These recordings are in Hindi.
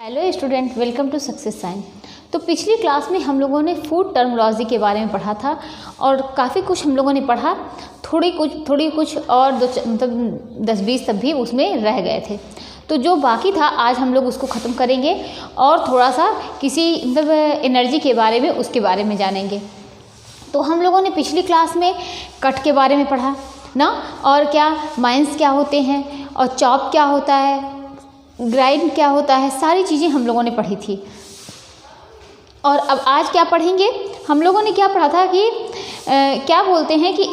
Hello student, welcome to success sign. तो पिछली क्लास में हम लोगों ने फूड टर्मिनोलॉजी के बारे में पढ़ा था और काफ़ी कुछ हम लोगों ने पढ़ा, थोड़ी कुछ और मतलब 10-20 तब भी उसमें रह गए थे। तो जो बाकी था आज हम लोग उसको ख़त्म करेंगे और थोड़ा सा किसी मतलब एनर्जी के बारे में उसके बारे में जानेंगे। तो हम लोगों ने पिछली क्लास में कट के बारे में पढ़ा ना, और क्या माइंस क्या होते हैं और चॉप क्या होता है, ग्राइंड क्या होता है, सारी चीज़ें हम लोगों ने पढ़ी थी। और अब आज क्या पढ़ेंगे, हम लोगों ने क्या पढ़ा था कि क्या बोलते हैं कि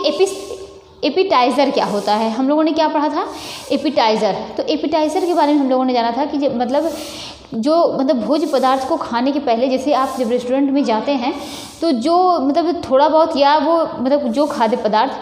एपिटाइज़र क्या होता है। हम लोगों ने क्या पढ़ा था, एपिटाइज़र। तो एपिटाइज़र के बारे में हम लोगों ने जाना था कि मतलब भोज्य पदार्थ को खाने के पहले, जैसे आप जब रेस्टोरेंट में जाते हैं तो जो मतलब थोड़ा बहुत या वो मतलब जो खाद्य पदार्थ,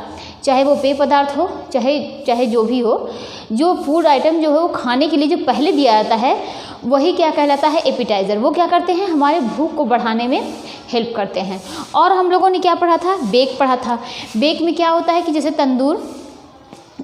चाहे वो पेय पदार्थ हो चाहे जो भी हो, जो फूड आइटम जो है वो खाने के लिए जो पहले दिया जाता है वही क्या कहलाता है, एपिटाइज़र। वो क्या करते हैं, हमारे भूख को बढ़ाने में हेल्प करते हैं। और हम लोगों ने क्या पढ़ा था, बेक पढ़ा था। बेक में क्या होता है कि जैसे तंदूर,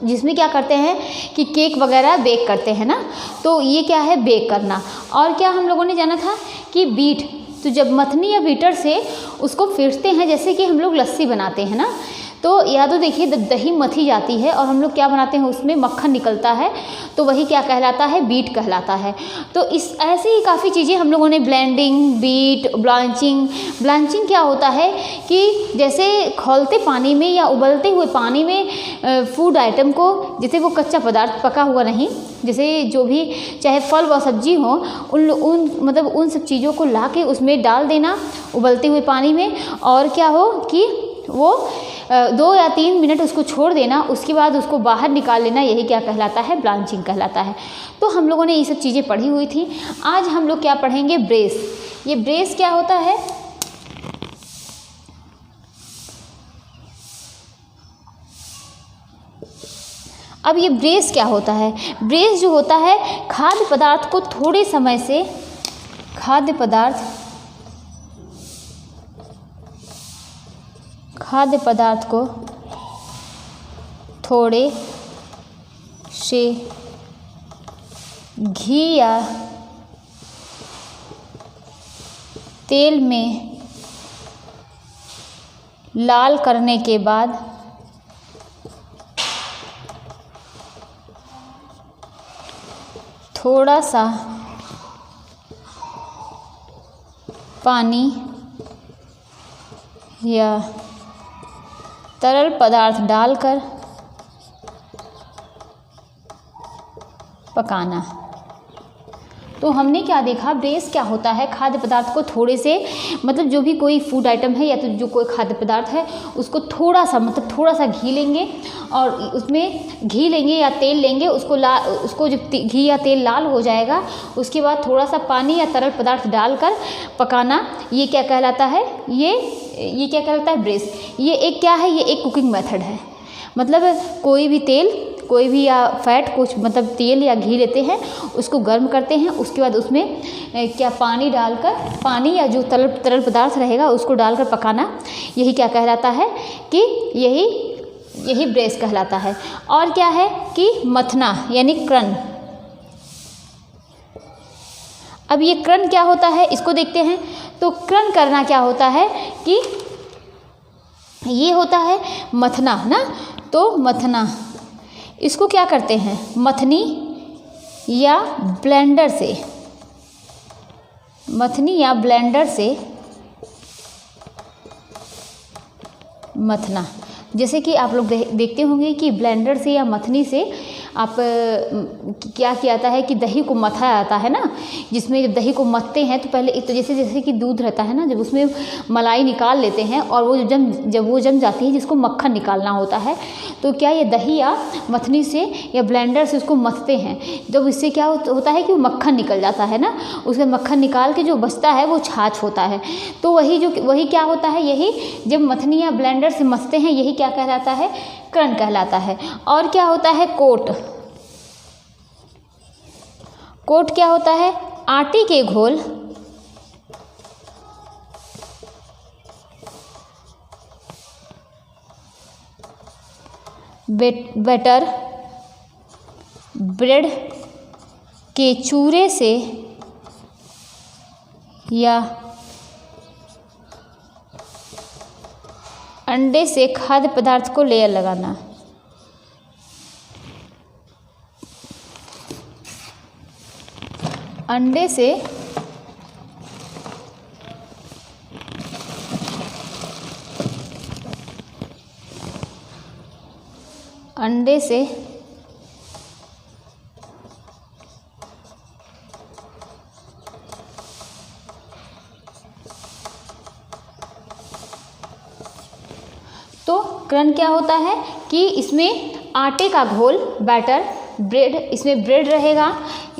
जिसमें क्या करते हैं कि केक वगैरह बेक करते हैं ना, तो ये क्या है, बेक करना। और क्या हम लोगों ने जाना था कि बीट, तो जब मथनी या बीटर से उसको पीसते हैं, जैसे कि हम लोग लस्सी बनाते हैं ना, तो या तो देखिए दही मथी जाती है और हम लोग क्या बनाते हैं, उसमें मक्खन निकलता है, तो वही क्या कहलाता है, बीट कहलाता है। तो इस ऐसे ही काफ़ी चीज़ें हम लोगों ने, ब्लेंडिंग, बीट, ब्लांचिंग क्या होता है कि जैसे खौलते पानी में या उबलते हुए पानी में फूड आइटम को, जैसे वो कच्चा पदार्थ पका हुआ नहीं, जैसे जो भी चाहे फल व सब्जी हो, उन सब चीज़ों को ला के उसमें डाल देना उबलते हुए पानी में, और क्या हो कि वो 2 या 3 मिनट उसको छोड़ देना, उसके बाद उसको बाहर निकाल लेना, यही क्या कहलाता है, ब्लांचिंग कहलाता है। तो हम लोगों ने ये सब चीज़ें पढ़ी हुई थी। आज हम लोग क्या पढ़ेंगे, ब्रेस। ये ब्रेस क्या होता है, अब ये ब्रेस क्या होता है। ब्रेस जो होता है, खाद्य पदार्थ को थोड़े समय से, खाद्य पदार्थ को थोड़े से घी या तेल में लाल करने के बाद थोड़ा सा पानी या तरल पदार्थ डालकर पकाना। तो हमने क्या देखा, ब्रेस क्या होता है, खाद्य पदार्थ को थोड़े से, मतलब जो भी कोई फूड आइटम है या तो जो कोई खाद्य पदार्थ है उसको थोड़ा सा घी लेंगे, और उसमें घी लेंगे या तेल लेंगे, उसको जब घी या तेल लाल हो जाएगा उसके बाद थोड़ा सा पानी या तरल पदार्थ डालकर पकाना, ये क्या कहलाता है, ये क्या कहलाता है, ब्रेस। ये एक क्या है, ये एक कुकिंग मेथड है। मतलब कोई भी या फैट, कुछ मतलब तेल या घी लेते हैं, उसको गर्म करते हैं, उसके बाद उसमें क्या पानी या जो तरल पदार्थ रहेगा उसको डालकर पकाना, यही क्या कहलाता है कि यही ब्रेस कहलाता है। और क्या है कि मथना यानी क्रन। अब ये क्रन क्या होता है, इसको देखते हैं। तो क्रन करना क्या होता है कि ये होता है मथना ना, तो मथना, इसको क्या करते हैं, मथनी या ब्लेंडर से मथना। जैसे कि आप लोग देखते होंगे कि ब्लेंडर से या मथनी से आप क्या किया जाता है कि दही को मथा जाता है ना, जिसमें जब दही को मथते हैं तो पहले तो जैसे कि दूध रहता है ना, जब उसमें मलाई निकाल लेते हैं और वो जब वो जम जाती है, जिसको मक्खन निकालना होता है, तो क्या ये दही या मथनी से या ब्लेंडर से उसको मथते हैं, जब इससे क्या होता है कि वो मक्खन निकल जाता है ना, उसमें मक्खन निकाल के जो बचता है वो छाछ होता है। तो वही क्या होता है, यही जब मथनी या ब्लेंडर से मथते हैं, यही क्या कहलाता है, क्रन कहलाता है। और क्या होता है, कोट क्या होता है, आटे के घोल, बैटर, ब्रेड के चूरे से या अंडे से खाद्य पदार्थ को लेयर लगाना। अंडे से तो क्रन क्या होता है कि इसमें आटे का घोल बैटर, ब्रेड, इसमें ब्रेड रहेगा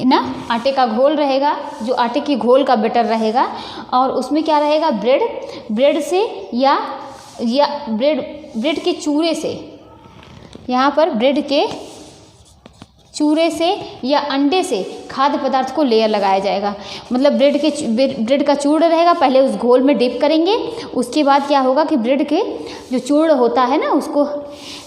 ना, आटे का घोल रहेगा, जो आटे की घोल का बैटर रहेगा, और उसमें क्या रहेगा, ब्रेड से या ब्रेड के चूरे से, यहाँ पर ब्रेड के चूरे से या अंडे से खाद्य पदार्थ को लेयर लगाया जाएगा। मतलब ब्रेड का चूर्ण रहेगा, पहले उस घोल में डिप करेंगे, उसके बाद क्या होगा कि ब्रेड के जो चूर्ण होता है ना, उसको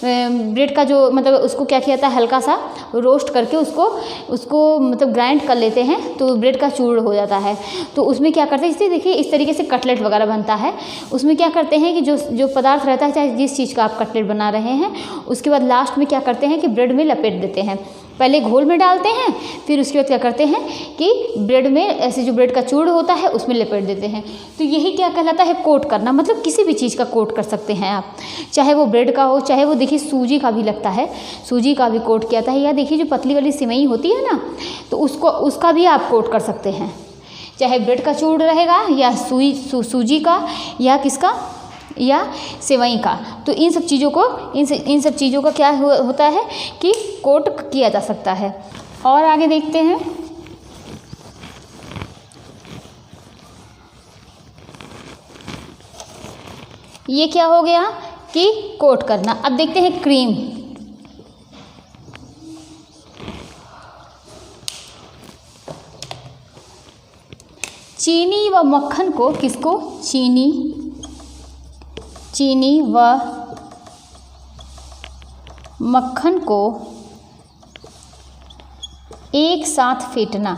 ब्रेड का जो मतलब उसको क्या किया जाता है, हल्का सा रोस्ट करके उसको मतलब ग्राइंड कर लेते हैं, तो ब्रेड का चूर्ण हो जाता है। तो उसमें क्या करते हैं, इसलिए देखिए इस तरीके से कटलेट वगैरह बनता है। उसमें क्या करते हैं कि जो पदार्थ रहता है, चाहे जिस चीज़ का आप कटलेट बना रहे हैं, उसके बाद लास्ट में क्या करते हैं कि ब्रेड में लपेट देते हैं। पहले घोल में डालते हैं, फिर उसके बाद क्या करते हैं कि ब्रेड में ऐसे जो ब्रेड का चूर्ण होता है उसमें लपेट देते हैं। तो यही क्या कहलाता है, कोट करना। मतलब किसी भी चीज़ का कोट कर सकते हैं आप, चाहे वो ब्रेड का हो, चाहे वो देखिए सूजी का भी लगता है, सूजी का भी कोट किया जाता है, या देखिए जो पतली वाली सिवई होती है ना, तो उसका भी आप कोट कर सकते हैं, चाहे ब्रेड का चूर्ण रहेगा या सूजी का या किसका या सेवई का। तो इन सब चीज़ों का क्या होता है कि कोट किया जा सकता है। और आगे देखते हैं, ये क्या हो गया कि कोट करना। अब देखते हैं क्रीम। चीनी व मक्खन को, किसको, चीनी व मक्खन को एक साथ फेंटना।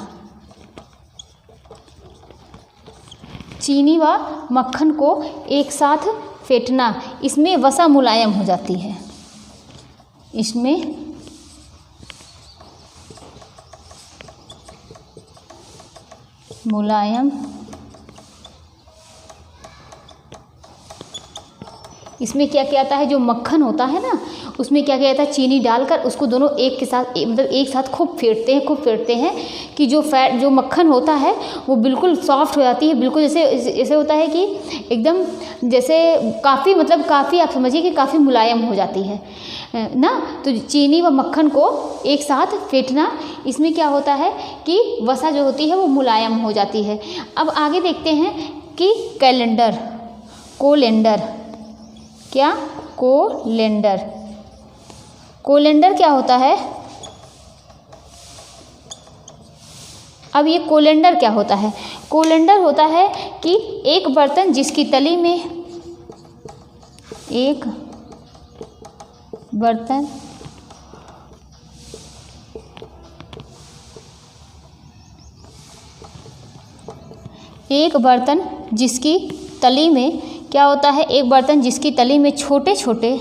चीनी व मक्खन को एक साथ फेंटना, इसमें वसा मुलायम हो जाती है, इसमें मुलायम, इसमें क्या किया जाता है, जो मक्खन होता है ना, उसमें क्या किया जाता है, चीनी डालकर उसको दोनों एक साथ खूब फेंटते हैं कि जो मक्खन होता है वो बिल्कुल सॉफ्ट हो जाती है, बिल्कुल जैसे होता है कि एकदम जैसे काफ़ी आप समझिए कि काफ़ी मुलायम हो जाती है ना। तो चीनी व मक्खन को एक साथ फेंटना, इसमें क्या होता है कि वसा जो होती है वो मुलायम हो जाती है। अब आगे देखते हैं कि कोलेंडर क्या होता है। अब ये कोलेंडर क्या होता है, कोलेंडर होता है कि एक बर्तन जिसकी तली में क्या होता है, एक बर्तन जिसकी तली में छोटे छोटे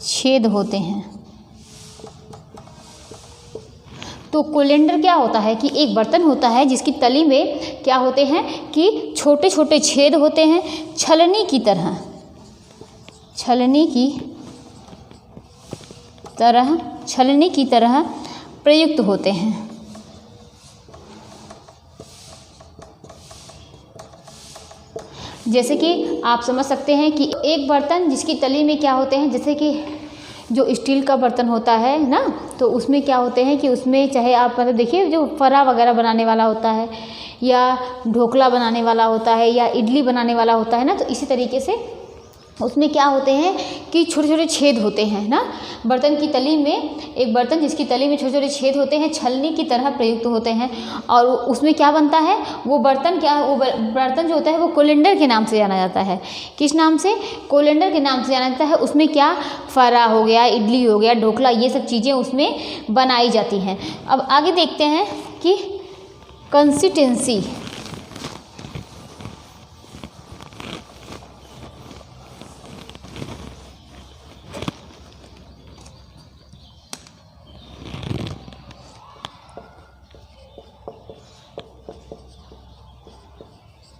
छेद होते हैं। तो कोलेंडर क्या होता है कि एक बर्तन होता है जिसकी तली में क्या होते हैं कि छोटे छोटे छेद होते हैं, छलनी की तरह प्रयुक्त होते हैं। जैसे कि आप समझ सकते हैं कि एक बर्तन जिसकी तली में क्या होते हैं, जैसे कि जो स्टील का बर्तन होता है ना, तो उसमें क्या होते हैं कि उसमें चाहे आप मतलब देखिए जो फरा वगैरह बनाने वाला होता है, या ढोकला बनाने वाला होता है, या इडली बनाने वाला होता है ना, तो इसी तरीके से उसमें क्या होते हैं कि छोटे छोटे छेद होते हैं ना, बर्तन की तली में, एक बर्तन जिसकी तली में छोटे छोटे छेद होते हैं छलनी की तरह प्रयुक्त होते हैं, और उसमें क्या बनता है, वो बर्तन जो होता है वो कोलेंडर के नाम से जाना जाता है। किस नाम से? कोलेंडर के नाम से जाना जाता है। उसमें क्या, फरा हो गया, इडली हो गया, ढोकला, ये सब चीज़ें उसमें बनाई जाती हैं। अब आगे देखते हैं कि कंसिस्टेंसी,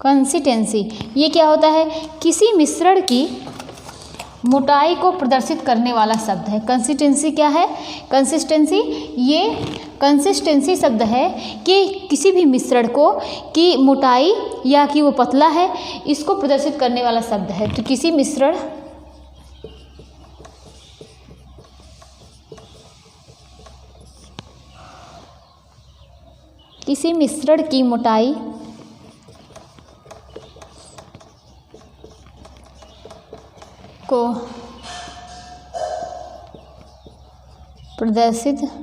कंसिस्टेंसी ये क्या होता है? किसी मिश्रण की मोटाई को प्रदर्शित करने वाला शब्द है। कंसिस्टेंसी क्या है? कंसिस्टेंसी, ये कंसिस्टेंसी शब्द है कि किसी भी मिश्रण को की मोटाई या कि वो पतला है, इसको प्रदर्शित करने वाला शब्द है। तो किसी मिश्रण की मोटाई को प्रदर्शित करने वाला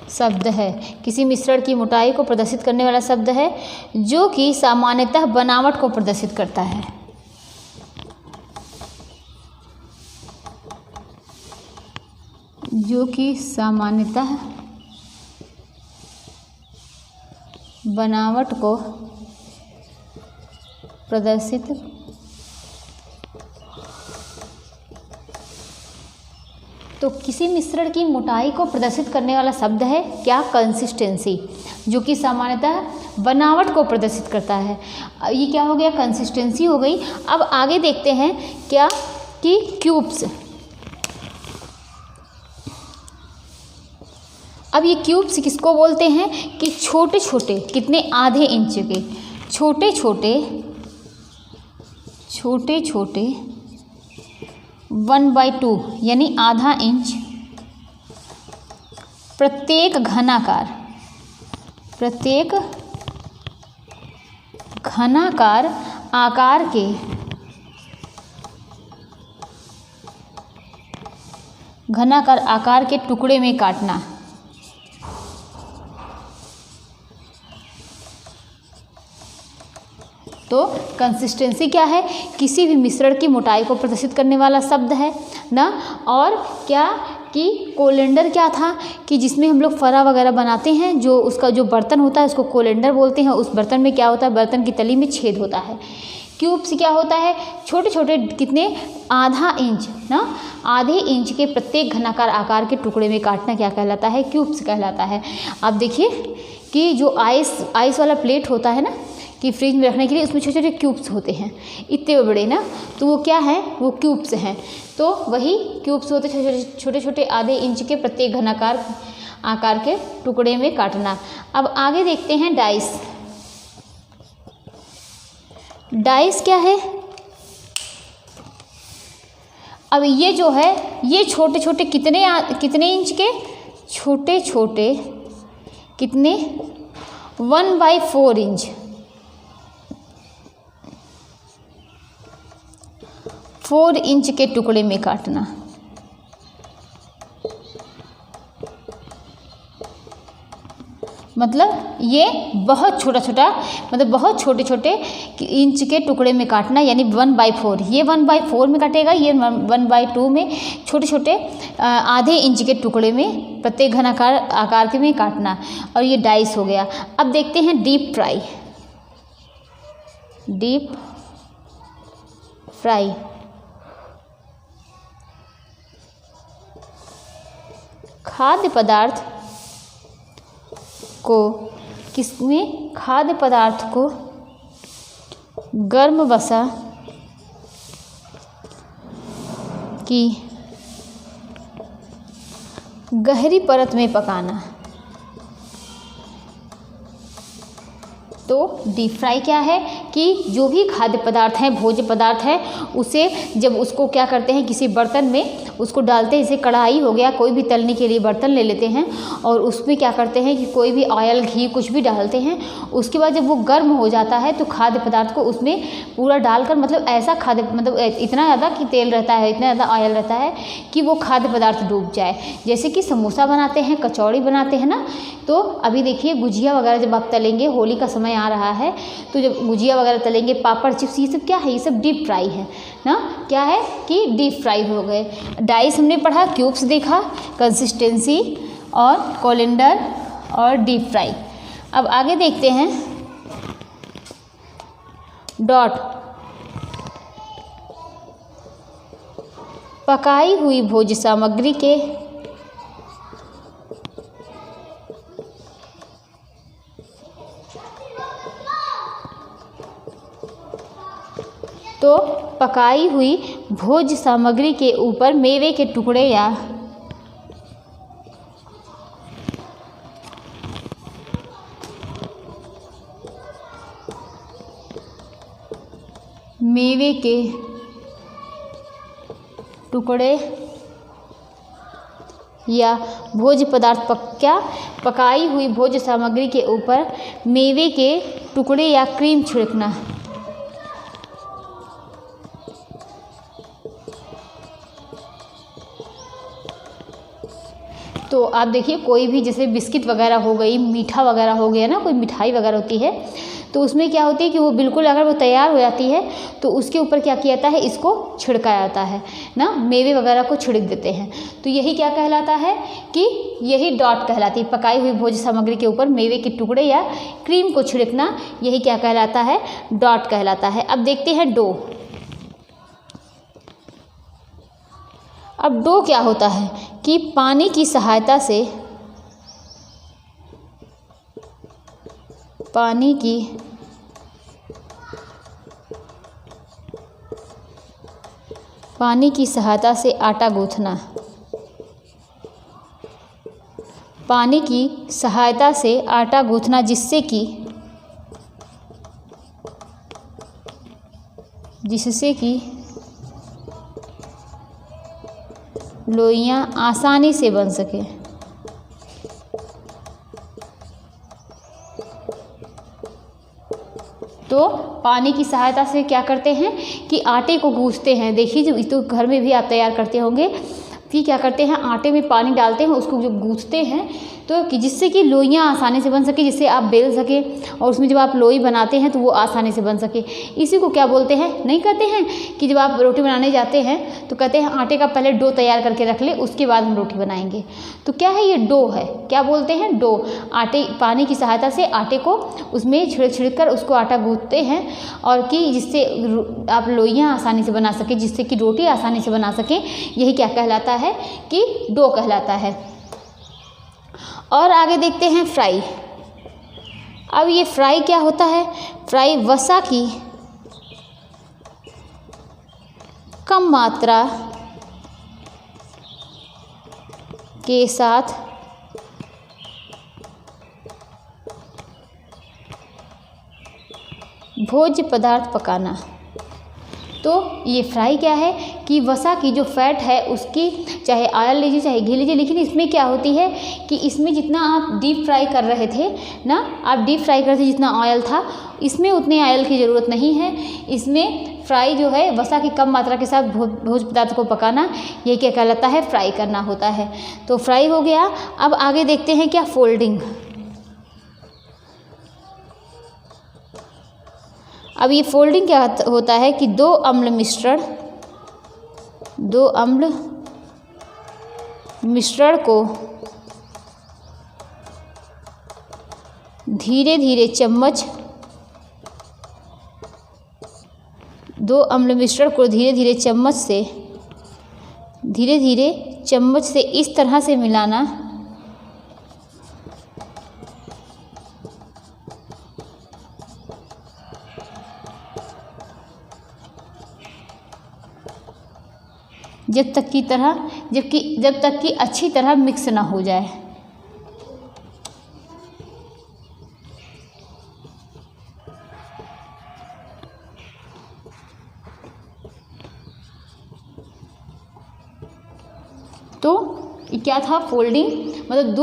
शब्द है। किसी मिश्रण की मोटाई को प्रदर्शित करने वाला शब्द है जो कि सामान्यतः बनावट को प्रदर्शित करता है। जो कि सामान्यतः बनावट को प्रदर्शित तो किसी मिश्रण की मोटाई को प्रदर्शित करने वाला शब्द है क्या? कंसिस्टेंसी, जो कि सामान्यतः बनावट को प्रदर्शित करता है। ये क्या हो गया? कंसिस्टेंसी हो गई। अब आगे देखते हैं क्या कि क्यूब्स। अब ये क्यूब्स किसको बोलते हैं कि छोटे छोटे, कितने, आधे इंच के छोटे छोटे 1/2 यानी आधा इंच प्रत्येक घनाकार आकार के टुकड़े में काटना। तो कंसिस्टेंसी क्या है? किसी भी मिश्रण की मोटाई को प्रदर्शित करने वाला शब्द है ना। और क्या कि कोलेंडर क्या था कि जिसमें हम लोग फरा वगैरह बनाते हैं, जो उसका जो बर्तन होता है उसको कोलेंडर बोलते हैं। उस बर्तन में क्या होता है? बर्तन की तली में छेद होता है। क्यूब्स क्या होता है? छोटे छोटे, कितने, आधा इंच ना, आधे इंच के प्रत्येक घनाकार आकार के टुकड़े में काटना क्या कहलाता है? क्यूब्स कहलाता है। अब देखिए कि जो आइस वाला प्लेट होता है ना कि फ्रिज में रखने के लिए, उसमें छोटे छोटे क्यूब्स होते हैं, इतने बड़े ना, तो वो क्या है? वो क्यूब्स हैं। तो वही क्यूब्स होते छोटे छोटे आधे इंच के प्रत्येक घनाकार आकार के टुकड़े में काटना। अब आगे देखते हैं डाइस। डाइस क्या है? अब ये जो है, ये छोटे छोटे कितने इंच के? छोटे छोटे कितने? 1/4 इंच, 4 इंच के टुकड़े में काटना। मतलब ये बहुत छोटा, मतलब बहुत छोटे छोटे इंच के टुकड़े में काटना, यानी 1/4। ये 1/4 में काटेगा, ये 1/2 में छोटे छोटे आधे इंच के टुकड़े में प्रत्येक घनाकार आकार के में काटना। और ये डाइस हो गया। अब देखते हैं डीप फ्राई। खाद्य पदार्थ को गर्म वसा की गहरी परत में पकाना। तो तो डीप फ्राई क्या है कि जो भी खाद्य पदार्थ हैं, भोज्य पदार्थ है, उसे जब उसको क्या करते हैं किसी बर्तन में उसको डालते हैं, जैसे कढ़ाई हो गया, कोई भी तलने के लिए बर्तन ले लेते हैं और उसमें क्या करते हैं कि कोई भी ऑयल घी कुछ भी डालते हैं। उसके बाद जब वो गर्म हो जाता है तो खाद्य पदार्थ को उसमें पूरा डालकर, मतलब ऐसा खाद्य, मतलब इतना ज़्यादा कि तेल रहता है, इतना ज़्यादा ऑयल रहता है कि वो खाद्य पदार्थ डूब जाए। जैसे कि समोसा बनाते हैं, कचौड़ी बनाते हैं ना, तो अभी देखिए गुजिया वगैरह जब आप तलेंगे, होली का समय आ रहा है तो जब गुजिया वगैरह तलेंगे, पापड़, चिप्स, ये सब क्या है, ये सब डीप फ्राई है ना। क्या है कि डीप फ्राई हो गए। डाइस हमने पढ़ा, क्यूब्स देखा, कंसिस्टेंसी और कोलिंडर और डीप फ्राई। अब आगे देखते हैं डॉट। पकाई हुई भोज्य सामग्री के तो पकाई हुई भोज्य सामग्री के ऊपर मेवे के टुकड़े या मेवे के टुकड़े या भोज्य पदार्थ पकाई हुई भोज्य सामग्री के ऊपर मेवे के टुकड़े या क्रीम छिड़कना। तो आप देखिए कोई भी जैसे बिस्किट वगैरह हो गई, मीठा वगैरह हो गया ना, कोई मिठाई वगैरह होती है तो उसमें क्या होती है कि वो बिल्कुल अगर वो तैयार हो जाती है तो उसके ऊपर क्या किया जाता है, इसको छिड़का जाता है ना, मेवे वगैरह को छिड़क देते हैं। तो यही क्या कहलाता है कि यही डॉट कहलाती है। पकाई हुई भोज्य सामग्री के ऊपर मेवे के टुकड़े या क्रीम को छिड़कना, यही क्या कहलाता है, डॉट कहलाता है। अब देखते हैं डो। अब डो क्या होता है कि पानी की सहायता से आटा गूंथना। पानी की सहायता से आटा गूंथना जिससे कि लोइयां आसानी से बन सके। तो पानी की सहायता से क्या करते हैं कि आटे को गूंथते हैं। देखिए जो तो घर में भी आप तैयार करते होंगे कि क्या करते हैं, आटे में पानी डालते हैं, उसको जो गूंथते हैं तो कि जिससे कि लोइयां आसानी से बन सके, जिससे आप बेल सके और उसमें जब आप लोई बनाते हैं तो वो आसानी से बन सके। इसी को क्या बोलते हैं, नहीं कहते हैं कि जब आप रोटी बनाने जाते हैं तो कहते हैं आटे का पहले डो तैयार करके रख ले, उसके बाद हम रोटी बनाएंगे। तो क्या है, ये डो है। क्या बोलते हैं, डो। आटे, पानी की सहायता से आटे को उसमें छिड़क कर उसको आटा गूंथते हैं और कि जिससे आप लोइयाँ आसानी से बना सके, जिससे कि रोटी आसानी से बना सके, यही क्या कहलाता है कि डो कहलाता है। और आगे देखते हैं फ्राई। अब ये फ्राई क्या होता है, फ्राई वसा की कम मात्रा के साथ भोज्य पदार्थ पकाना। तो ये फ्राई क्या है कि वसा की जो फैट है उसकी, चाहे ऑयल लीजिए चाहे घी लीजिए, लेकिन इसमें क्या होती है कि इसमें जितना आप डीप फ्राई कर रहे थे ना, आप डीप फ्राई करते जितना ऑयल था, इसमें उतने ऑयल की ज़रूरत नहीं है। इसमें फ्राई जो है वसा की कम मात्रा के साथ भोज्य पदार्थ को पकाना, ये क्या कहलाता है, फ्राई करना होता है। तो फ्राई हो गया। अब आगे देखते हैं क्या, फोल्डिंग। अब ये फोल्डिंग क्या होता है कि दो अम्ल मिश्रण को धीरे धीरे चम्मच से इस तरह से मिलाना जब तक कि अच्छी तरह मिक्स ना हो जाए। तो क्या था, फोल्डिंग, मतलब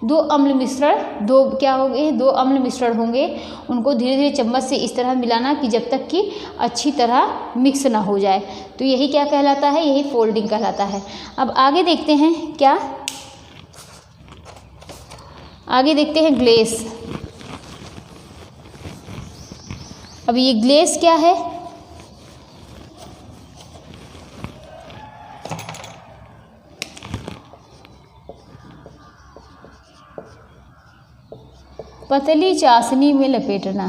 दो अम्ल मिश्रण, क्या होंगे, 2 अम्ल मिश्रण होंगे, उनको धीरे धीरे चम्मच से इस तरह मिलाना कि जब तक कि अच्छी तरह मिक्स ना हो जाए। तो यही क्या कहलाता है, यही फोल्डिंग कहलाता है। अब आगे देखते हैं क्या, आगे देखते हैं ग्लेस। अब ये ग्लेस क्या है, पतली चाशनी में लपेटना।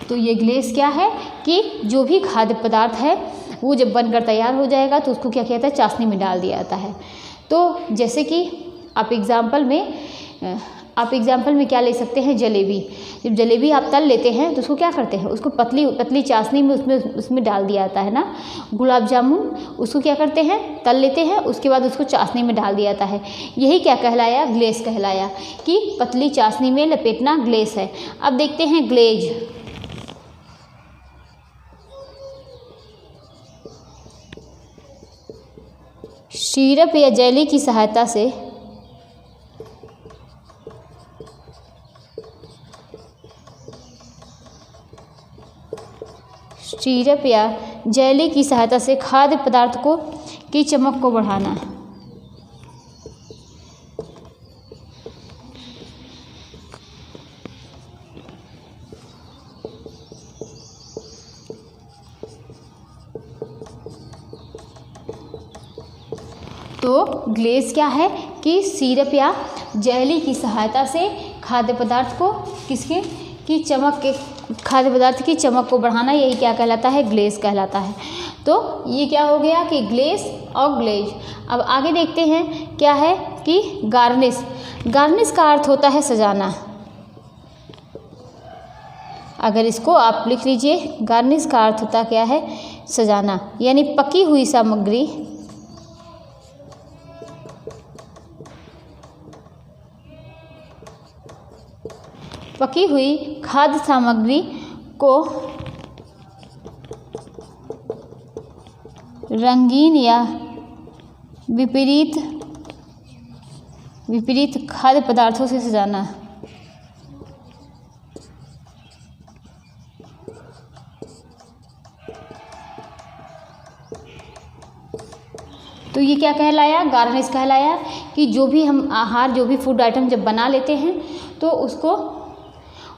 तो ये ग्लेस क्या है कि जो भी खाद्य पदार्थ है वो जब बनकर तैयार हो जाएगा तो उसको क्या कहता है, चाशनी में डाल दिया जाता है। तो जैसे कि आप एग्जाम्पल में क्या ले सकते हैं, जलेबी। जब जलेबी आप तल लेते हैं तो उसको क्या करते हैं, उसको पतली पतली चाशनी में उसमें डाल दिया जाता है ना। गुलाब जामुन उसको क्या करते हैं, तल लेते हैं, उसके बाद उसको चाशनी में डाल दिया जाता है। यही क्या कहलाया, ग्लेस कहलाया, कि पतली चाशनी में लपेटना ग्लेस है। अब देखते हैं ग्लेज। सिरप या जेली की सहायता से सिरप या जेली की सहायता से खाद्य पदार्थ की चमक को बढ़ाना। तो ग्लेज क्या है कि सिरप या जेली की सहायता से खाद्य पदार्थ को खाद्य पदार्थ की चमक को बढ़ाना, यही क्या कहलाता है, ग्लेज कहलाता है। तो ये क्या हो गया कि ग्लेज और ग्लेज। अब आगे देखते हैं क्या है कि गार्निश। गार्निश का अर्थ होता है सजाना। अगर इसको आप लिख लीजिए, गार्निश का अर्थ होता क्या है, सजाना, यानी पकी हुई सामग्री पकी हुई खाद्य सामग्री को रंगीन या विपरीत खाद्य पदार्थों से सजाना। तो ये क्या कहलाया, गार्निश कहलाया, कि जो भी हम आहार, जो भी फूड आइटम जब बना लेते हैं तो उसको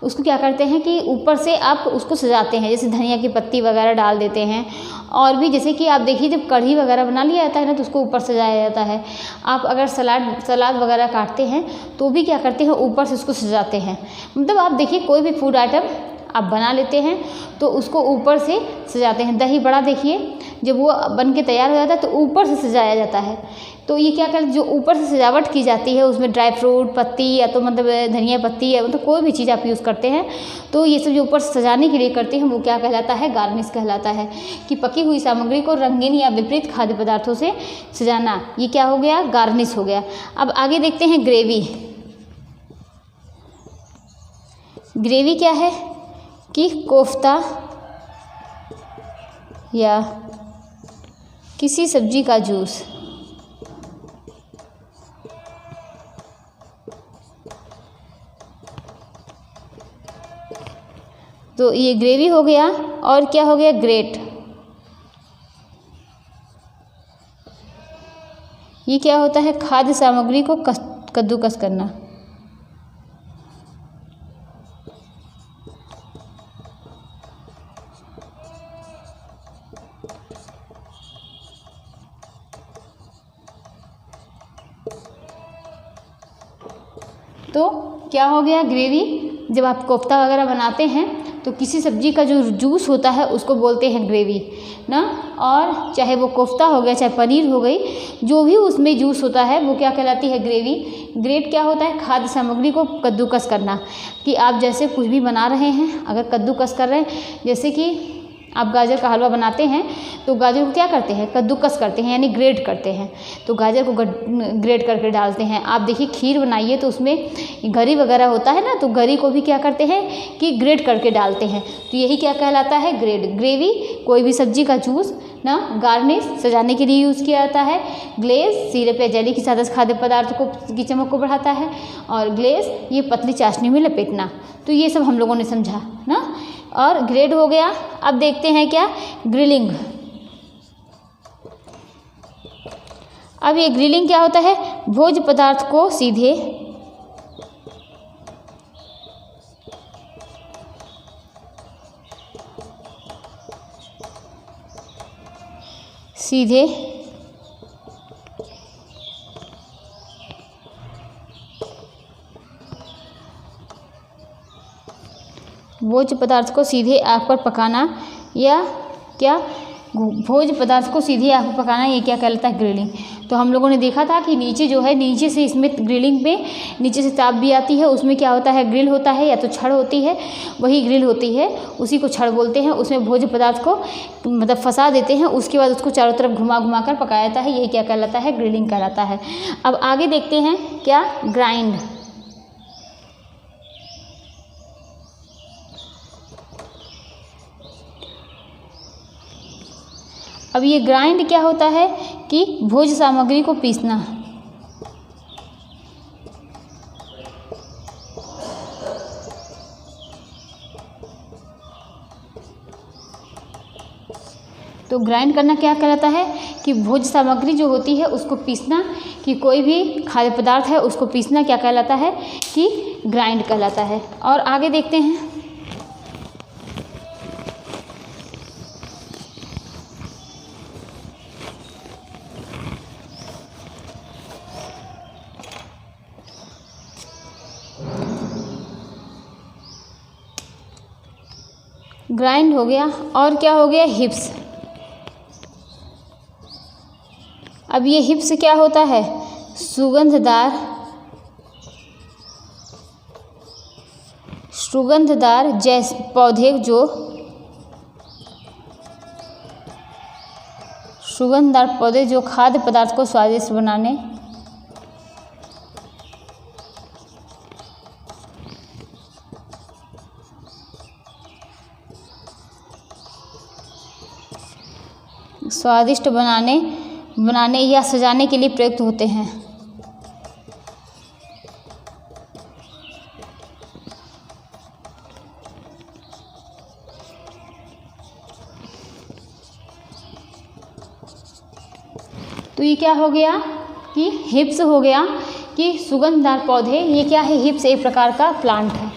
क्या करते हैं कि ऊपर से आप उसको सजाते हैं, जैसे धनिया की पत्ती वगैरह डाल देते हैं। और भी जैसे कि आप देखिए जब कढ़ी वगैरह बना लिया जाता है ना तो उसको ऊपर सजाया जाता है। आप अगर सलाद वगैरह काटते हैं तो भी क्या करते हैं, ऊपर से उसको सजाते हैं। मतलब आप देखिए कोई भी फूड आइटम आप बना लेते हैं तो उसको ऊपर से सजाते हैं। दही बड़ा देखिए जब वो बन के तैयार हो जाता है तो ऊपर से सजाया जाता है। तो ये क्या कर, जो ऊपर से सजावट की जाती है उसमें ड्राई फ्रूट, पत्ती, या तो मतलब धनिया पत्ती, या मतलब कोई भी चीज़ आप यूज़ करते हैं तो ये सब जो ऊपर से सजाने के लिए करते हैं वो क्या कहलाता है, गार्निश कहलाता है। कि पकी हुई सामग्री को रंगीन या विपरीत खाद्य पदार्थों से सजाना, ये क्या हो गया, गार्निश हो गया। अब आगे देखते हैं ग्रेवी। ग्रेवी क्या है कि कोफ्ता या किसी सब्जी का जूस। तो ये ग्रेवी हो गया। और क्या हो गया, ग्रेट। ये क्या होता है, खाद्य सामग्री को कद्दूकस करना। तो क्या हो गया, ग्रेवी। जब आप कोफ्ता वगैरह बनाते हैं तो किसी सब्जी का जो जूस होता है उसको बोलते हैं ग्रेवी ना। और चाहे वो कोफ्ता हो गया, चाहे पनीर हो गई, जो भी उसमें जूस होता है वो क्या कहलाती है, ग्रेवी। ग्रेट क्या होता है, खाद्य सामग्री को कद्दूकस करना। कि आप जैसे कुछ भी बना रहे हैं, अगर कद्दूकस कर रहे हैं, जैसे कि आप गाजर का हलवा बनाते हैं तो गाजर को क्या करते हैं, कद्दूकस करते हैं, यानी ग्रेट करते हैं। तो गाजर को ग्रेट करके डालते हैं। आप देखिए खीर बनाइए तो उसमें गरी वगैरह होता है ना, तो गरी को भी क्या करते हैं कि ग्रेट करके डालते हैं। तो यही क्या कहलाता है, ग्रेवी। कोई भी सब्जी का जूस ना गार्निश सजाने के लिए यूज़ किया जाता है। ग्लेज सिरप या जेली की सादस खाद्य पदार्थ को की चमक को बढ़ाता है। और ग्लेज ये पतली चाशनी में लपेटना। तो ये सब हम लोगों ने समझा ना। और ग्रेड हो गया। अब देखते हैं क्या, ग्रिलिंग। अब ये ग्रिलिंग क्या होता है, भोज्य पदार्थ को सीधे भोज्य पदार्थ को सीधे आग पर पकाना, या क्या, भोज्य पदार्थ को सीधे आग पर पकाना, ये क्या कहलाता है, ग्रिलिंग। तो हम लोगों ने देखा था कि नीचे जो है, नीचे से इसमें ग्रिलिंग में नीचे से ताप भी आती है, उसमें क्या होता है, ग्रिल होता है या तो छड़ होती है, वही ग्रिल होती है, उसी को छड़ बोलते हैं। उसमें भोज्य पदार्थ को मतलब फंसा देते हैं, उसके बाद उसको चारों तरफ घुमा घुमा कर पकाया जाता है, यही क्या कहलाता है, ग्रिलिंग कहलाता है। अब आगे देखते हैं क्या, ग्राइंड। अब ये ग्राइंड क्या होता है कि भोज्य सामग्री को पीसना। तो ग्राइंड करना क्या कहलाता है कि भोज्य सामग्री जो होती है उसको पीसना, कि कोई भी खाद्य पदार्थ है उसको पीसना क्या कहलाता है कि ग्राइंड कहलाता है। और आगे देखते हैं, ग्राइंड हो गया। और क्या हो गया, हिप्स। अब ये हिप्स क्या होता है, सुगंधदार जैसे पौधे, जो सुगंधदार पौधे जो खाद्य पदार्थ को स्वादिष्ट बनाने बनाने या सजाने के लिए प्रयुक्त होते हैं। तो ये क्या हो गया कि हिप्स हो गया कि सुगंधदार पौधे। ये क्या है, हिप्स एक प्रकार का प्लांट है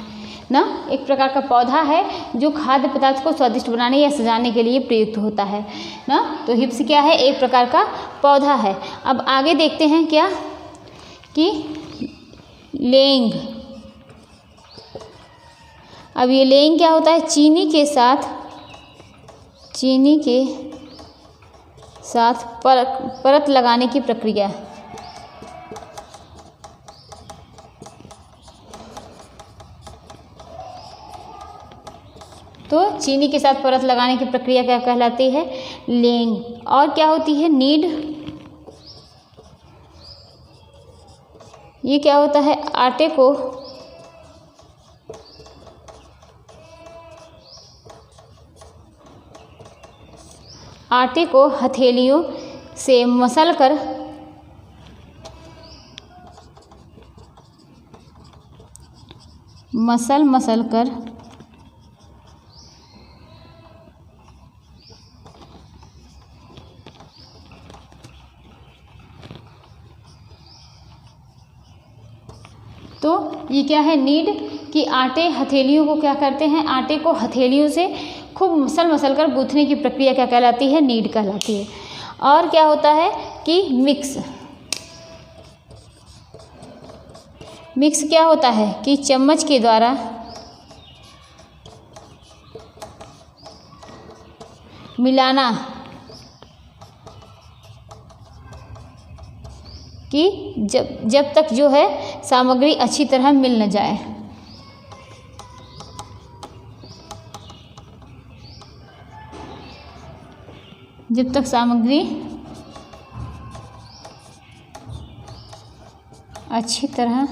ना, एक प्रकार का पौधा है जो खाद्य पदार्थ को स्वादिष्ट बनाने या सजाने के लिए प्रयुक्त होता है ना। तो हिप्स क्या है, एक प्रकार का पौधा है। अब आगे देखते हैं क्या कि लेइंग। अब ये लेइंग क्या होता है, चीनी के साथ परत लगाने की प्रक्रिया। तो चीनी के साथ परत लगाने की प्रक्रिया क्या कहलाती है, लेइंग। और क्या होती है, नीड। ये क्या होता है, आटे को हथेलियों से मसल कर तो ये क्या है, नीड, कि आटे हथेलियों को क्या करते हैं, आटे को हथेलियों से खूब मसल कर गूंथने की प्रक्रिया क्या कहलाती है, नीड कहलाती है। और क्या होता है कि मिक्स क्या होता है कि चम्मच के द्वारा मिलाना, कि जब तक जो है सामग्री अच्छी तरह मिल न जाए। जब तक सामग्री अच्छी तरह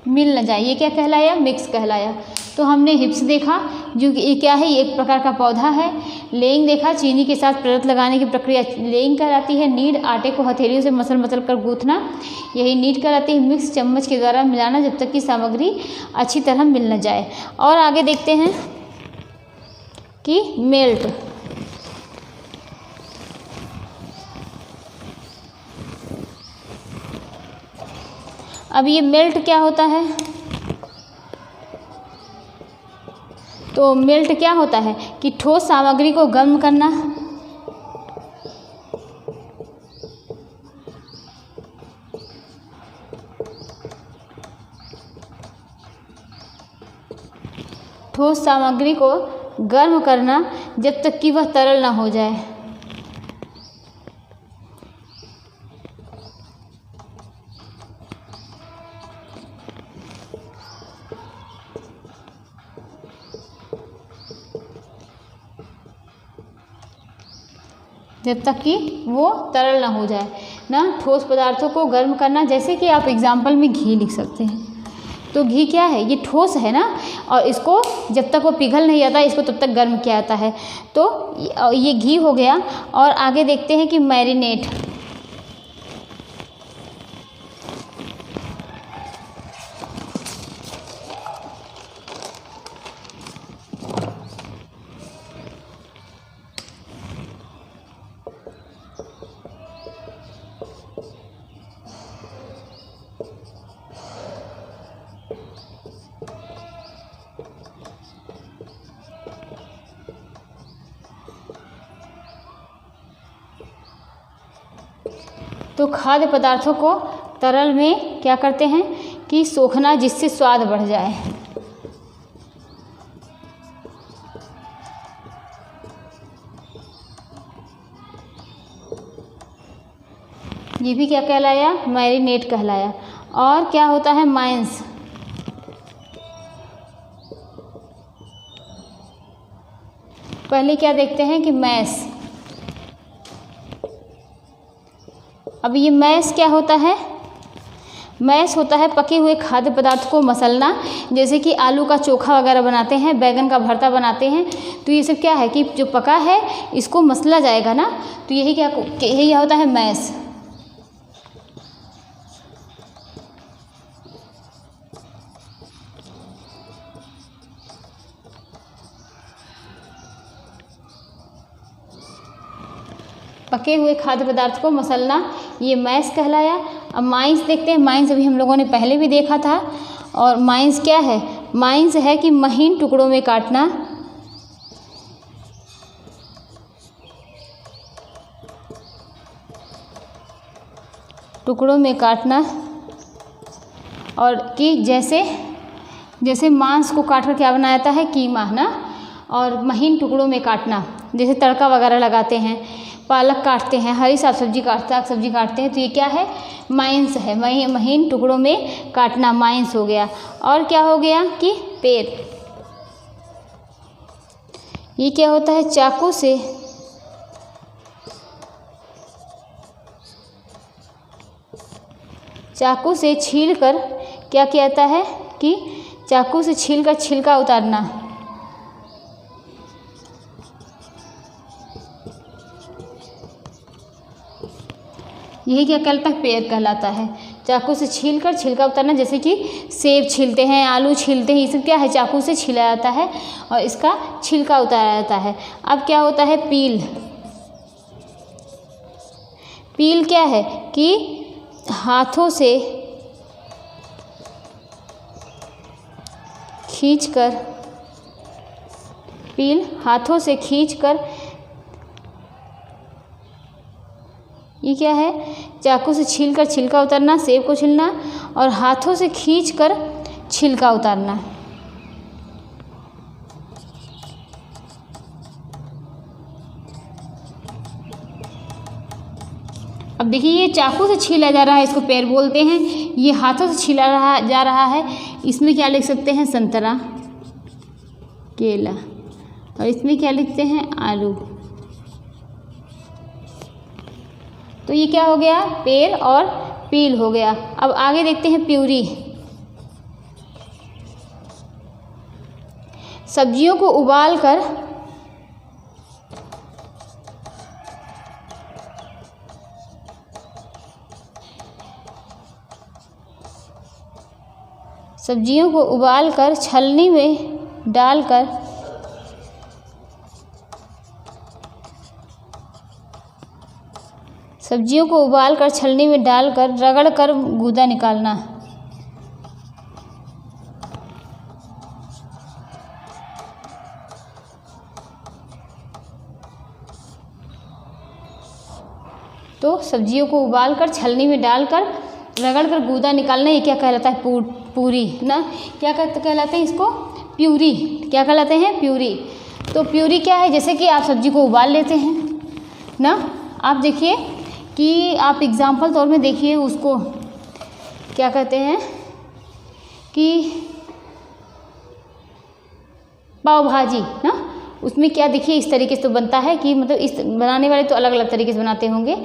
मिल न जाए। ये क्या कहलाया? मिक्स कहलाया। तो हमने हिप्स देखा जो कि ये क्या है, ये एक प्रकार का पौधा है। लेइंग देखा, चीनी के साथ परत लगाने की प्रक्रिया लेइंग कहलाती है। नीड, आटे को हथेलियों से मसल मसल कर गूंथना, यही नीड कहलाती है। मिक्स, चम्मच के द्वारा मिलाना जब तक कि सामग्री अच्छी तरह मिल न जाए। और आगे देखते हैं कि मेल्ट। अब ये मेल्ट क्या होता है? तो मेल्ट क्या होता है कि ठोस सामग्री को गर्म करना, ठोस सामग्री को गर्म करना जब तक कि वह तरल ना हो जाए। जब तक कि वो तरल ना हो जाए ना। ठोस पदार्थों को गर्म करना, जैसे कि आप एग्जाम्पल में घी लिख सकते हैं। तो घी क्या है? ये ठोस है ना, और इसको जब तक वो पिघल नहीं जाता इसको तब तक गर्म किया जाता है। तो ये घी हो गया। और आगे देखते हैं कि मैरिनेट। तो खाद्य पदार्थों को तरल में क्या करते हैं कि सोखना, जिससे स्वाद बढ़ जाए। ये भी क्या कहलाया? मैरिनेट कहलाया। और क्या होता है? माइंस। पहले क्या देखते हैं कि मैश। अब ये मैश क्या होता है? मैश होता है पके हुए खाद्य पदार्थ को मसलना, जैसे कि आलू का चोखा वगैरह बनाते हैं, बैगन का भरता बनाते हैं। तो ये सब क्या है कि जो पका है इसको मसला जाएगा ना, तो यही होता है मैश। पके हुए खाद्य पदार्थ को मसलना, ये मैश कहलाया। अब माइंस देखते हैं। माइंस अभी हम लोगों ने पहले भी देखा था। और माइंस क्या है? माइंस है कि महीन टुकड़ों में काटना, टुकड़ों में काटना। और कि जैसे मांस को काट कर क्या बनाया जाता है? कीमा ना। और महीन टुकड़ों में काटना, जैसे तड़का वगैरह लगाते हैं, पालक काटते हैं, हरी साग सब्जी काटते हैं। तो ये क्या है? माइंस है। महीन टुकड़ों में काटना माइंस हो गया। और क्या हो गया कि पेर। ये क्या होता है? चाकू से छील कर क्या किया जाता है कि चाकू से छील कर छिलका उतारना। यही क्या कहलाता है? पेर कहलाता है। चाकू से छीलकर छिलका उतारना, जैसे कि सेब छीलते हैं, आलू छीलते हैं, ये सब क्या है? चाकू से छीला जाता है और इसका छिलका उतारा जाता है। अब क्या होता है? पील। पील क्या है कि हाथों से खींचकर, पील हाथों से खींचकर, ये क्या है? चाकू से छीलकर छिलका उतारना, सेब को छीलना और हाथों से खींचकर छिलका उतारना। अब देखिए, ये चाकू से छीला जा रहा है, इसको पेर बोलते हैं। ये हाथों से छीला जा रहा है, इसमें क्या लिख सकते हैं? संतरा, केला। और इसमें क्या लिखते हैं, आलू। तो ये क्या हो गया, पेर और पील हो गया। अब आगे देखते हैं प्यूरी। सब्जियों को उबालकर छलनी में डालकर रगड़कर गूदा निकालना। तो सब्जियों को उबालकर छलनी में डालकर रगड़कर गूदा निकालना, ये क्या कहलाता है, पूरी ना। क्या कहलाते हैं इसको, प्यूरी। क्या कहलाते हैं, प्यूरी। तो प्यूरी क्या है, जैसे कि आप सब्जी को उबाल लेते हैं ना। आप देखिए कि आप एग्जाम्पल तौर में देखिए उसको, क्या कहते हैं कि पाव भाजी ना, उसमें क्या देखिए इस तरीके से तो बनता है कि मतलब इस बनाने वाले तो अलग अलग तरीके से बनाते होंगे।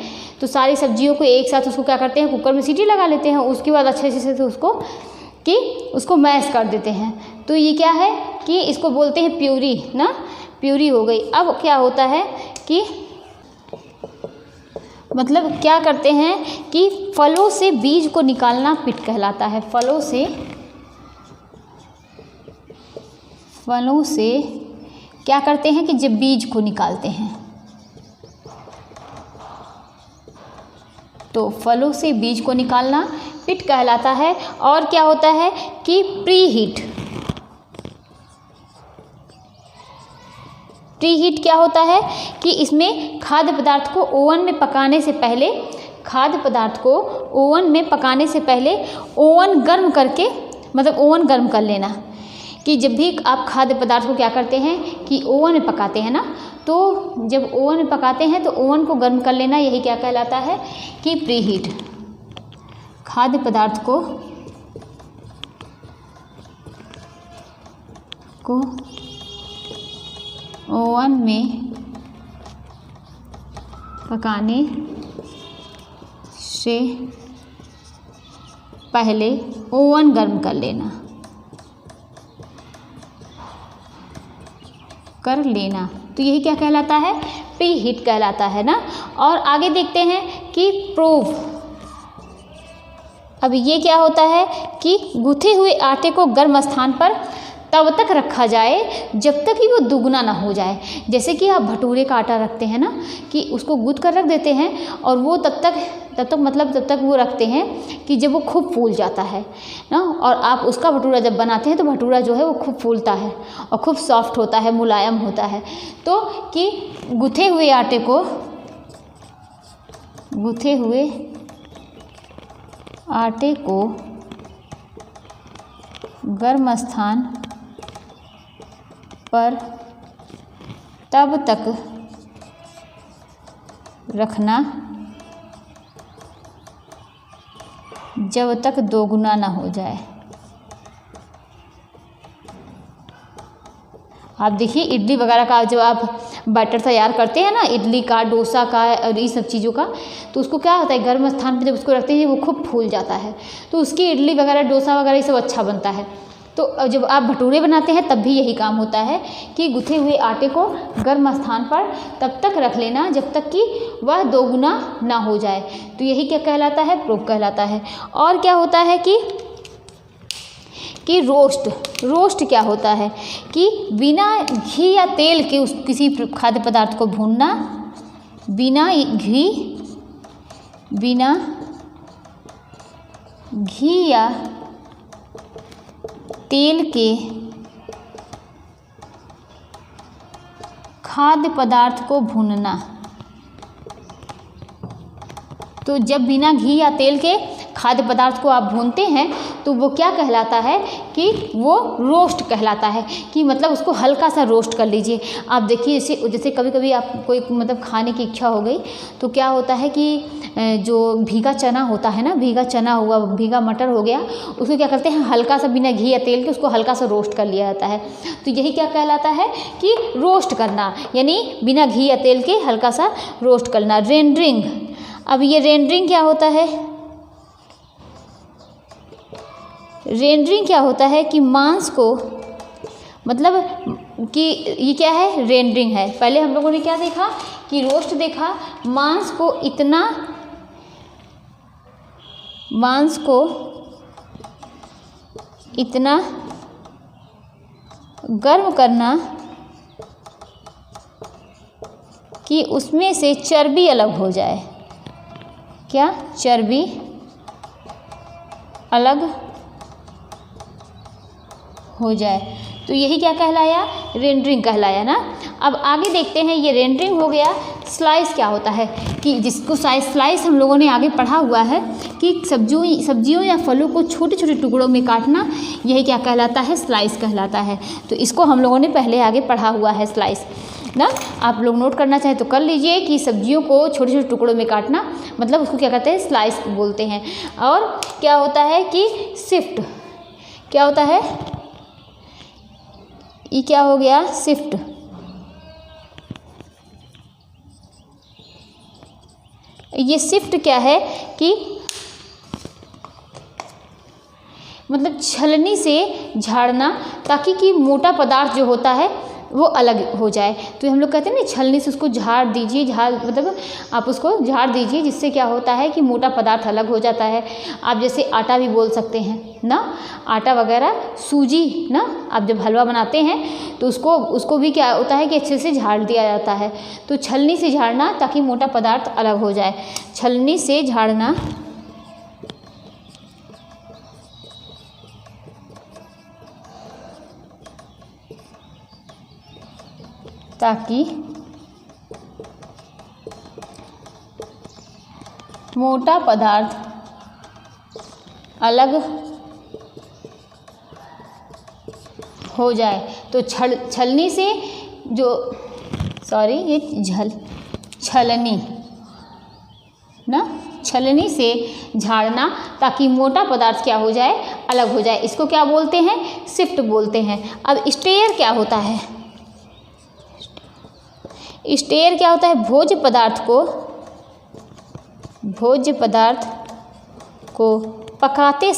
तो सारी सब्जियों को एक साथ उसको क्या करते हैं, कुकर में सीटी लगा लेते हैं, उसके बाद अच्छे से उसको मैश कर देते हैं। तो ये क्या है कि इसको बोलते हैं प्यूरी ना, प्यूरी हो गई। अब क्या होता है कि मतलब क्या करते हैं कि फलों से बीज को निकालना पिट कहलाता है। फलों से क्या करते हैं कि जब बीज को निकालते हैं, तो फलों से बीज को निकालना पिट कहलाता है। और क्या होता है कि प्री हीट क्या होता है कि इसमें खाद्य पदार्थ को ओवन में पकाने से पहले ओवन गर्म कर लेना। कि जब भी आप खाद्य पदार्थ को क्या करते हैं कि ओवन में पकाते हैं ना, तो जब ओवन में पकाते हैं तो ओवन को गर्म कर लेना, यही क्या कहलाता है कि प्री हीट। खाद्य पदार्थ को ओवन में पकाने से पहले ओवन गर्म कर लेना। तो यही क्या कहलाता है, प्री हीट कहलाता है ना। और आगे देखते हैं कि प्रूव। अब ये क्या होता है कि गूथे हुए आटे को गर्म स्थान पर तब तक रखा जाए जब तक कि वो दुगना ना हो जाए। जैसे कि आप भटूरे का आटा रखते हैं ना, कि उसको गूँथ कर रख देते हैं और वो तब तक वो रखते हैं कि जब वो खूब फूल जाता है ना। और आप उसका भटूरा जब बनाते हैं तो भटूरा जो है वो खूब फूलता है और खूब सॉफ्ट होता है, मुलायम होता है। तो कि गूँथे हुए आटे को गर्म स्थान पर तब तक रखना जब तक दोगुना ना हो जाए। आप देखिए इडली वगैरह का जो आप बैटर तैयार करते हैं ना, इडली का, डोसा का और ये सब चीज़ों का, तो उसको क्या होता है गर्म स्थान पे जब उसको रखते हैं वो खूब फूल जाता है, तो उसकी इडली वगैरह, डोसा वगैरह ये सब अच्छा बनता है। तो जब आप भटूरे बनाते हैं तब भी यही काम होता है कि गुथे हुए आटे को गर्म स्थान पर तब तक रख लेना जब तक कि वह दोगुना ना हो जाए। तो यही क्या कहलाता है, प्रूफ कहलाता है। और क्या होता है कि रोस्ट क्या होता है कि बिना घी या तेल के किसी खाद्य पदार्थ को भूनना, बिना घी या तेल के खाद्य पदार्थ को भूनना। तो जब बिना घी या तेल के खाद्य पदार्थ को आप भूनते हैं तो वो क्या कहलाता है कि वो रोस्ट कहलाता है, कि मतलब उसको हल्का सा रोस्ट कर लीजिए। आप देखिए जैसे कभी कभी आप कोई मतलब खाने की इच्छा हो गई तो क्या होता है कि जो भीगा चना होता है ना, भीगा चना हुआ, भीगा मटर हो गया, उसको क्या करते हैं हल्का सा बिना घी या तेल के उसको हल्का सा रोस्ट कर लिया जाता है। तो यही क्या कहलाता है कि रोस्ट करना, यानी बिना घी या तेल के हल्का सा रोस्ट करना, रेंडरिंग। अब ये रेंडरिंग क्या होता है? रेंडरिंग क्या होता है कि मांस को मतलब कि ये क्या है, रेंडरिंग है। पहले हम लोगों ने क्या देखा कि रोस्ट देखा, मांस को इतना गर्म करना कि उसमें से चर्बी अलग हो जाए। क्या? चर्बी अलग हो जाए। तो यही क्या कहलाया? रेंडरिंग कहलाया ना। अब आगे देखते हैं, ये रेंडरिंग हो गया। स्लाइस क्या होता है कि जिसको स्लाइस हम लोगों ने आगे पढ़ा हुआ है कि सब्जियों या फलों को छोटे छोटे टुकड़ों में काटना, यही क्या कहलाता है? स्लाइस कहलाता है। तो इसको हम लोगों ने पहले आगे पढ़ा हुआ है, स्लाइस ना। आप लोग नोट करना चाहें तो कर लीजिए कि सब्जियों को छोटे छोटे टुकड़ों में काटना, मतलब उसको क्या कहते हैं? स्लाइस बोलते हैं। और क्या होता है कि सिफ्ट, क्या होता है? ये क्या हो गया? सिफ्ट। ये सिफ्ट क्या है कि मतलब छलनी से झाड़ना, ताकि कि मोटा पदार्थ जो होता है वो अलग हो जाए। तो हम लोग कहते हैं ना, छलनी से उसको झाड़ दीजिए, मतलब आप उसको झाड़ दीजिए, जिससे क्या होता है कि मोटा पदार्थ अलग हो जाता है। आप जैसे आटा भी बोल सकते हैं ना, आटा वगैरह, सूजी ना, आप जब हलवा बनाते हैं तो उसको भी क्या होता है कि अच्छे से झाड़ दिया जाता है। तो छलनी से झाड़ना ताकि मोटा पदार्थ अलग हो जाए, छलनी से झाड़ना ताकि मोटा पदार्थ अलग हो जाए। तो छलनी से छलनी ना, छलनी से झाड़ना ताकि मोटा पदार्थ क्या हो जाए? अलग हो जाए। इसको क्या बोलते हैं? सिफ्ट बोलते हैं। अब स्टेयर क्या होता है? स्टेयर क्या होता है? भोज्य पदार्थ को पकाते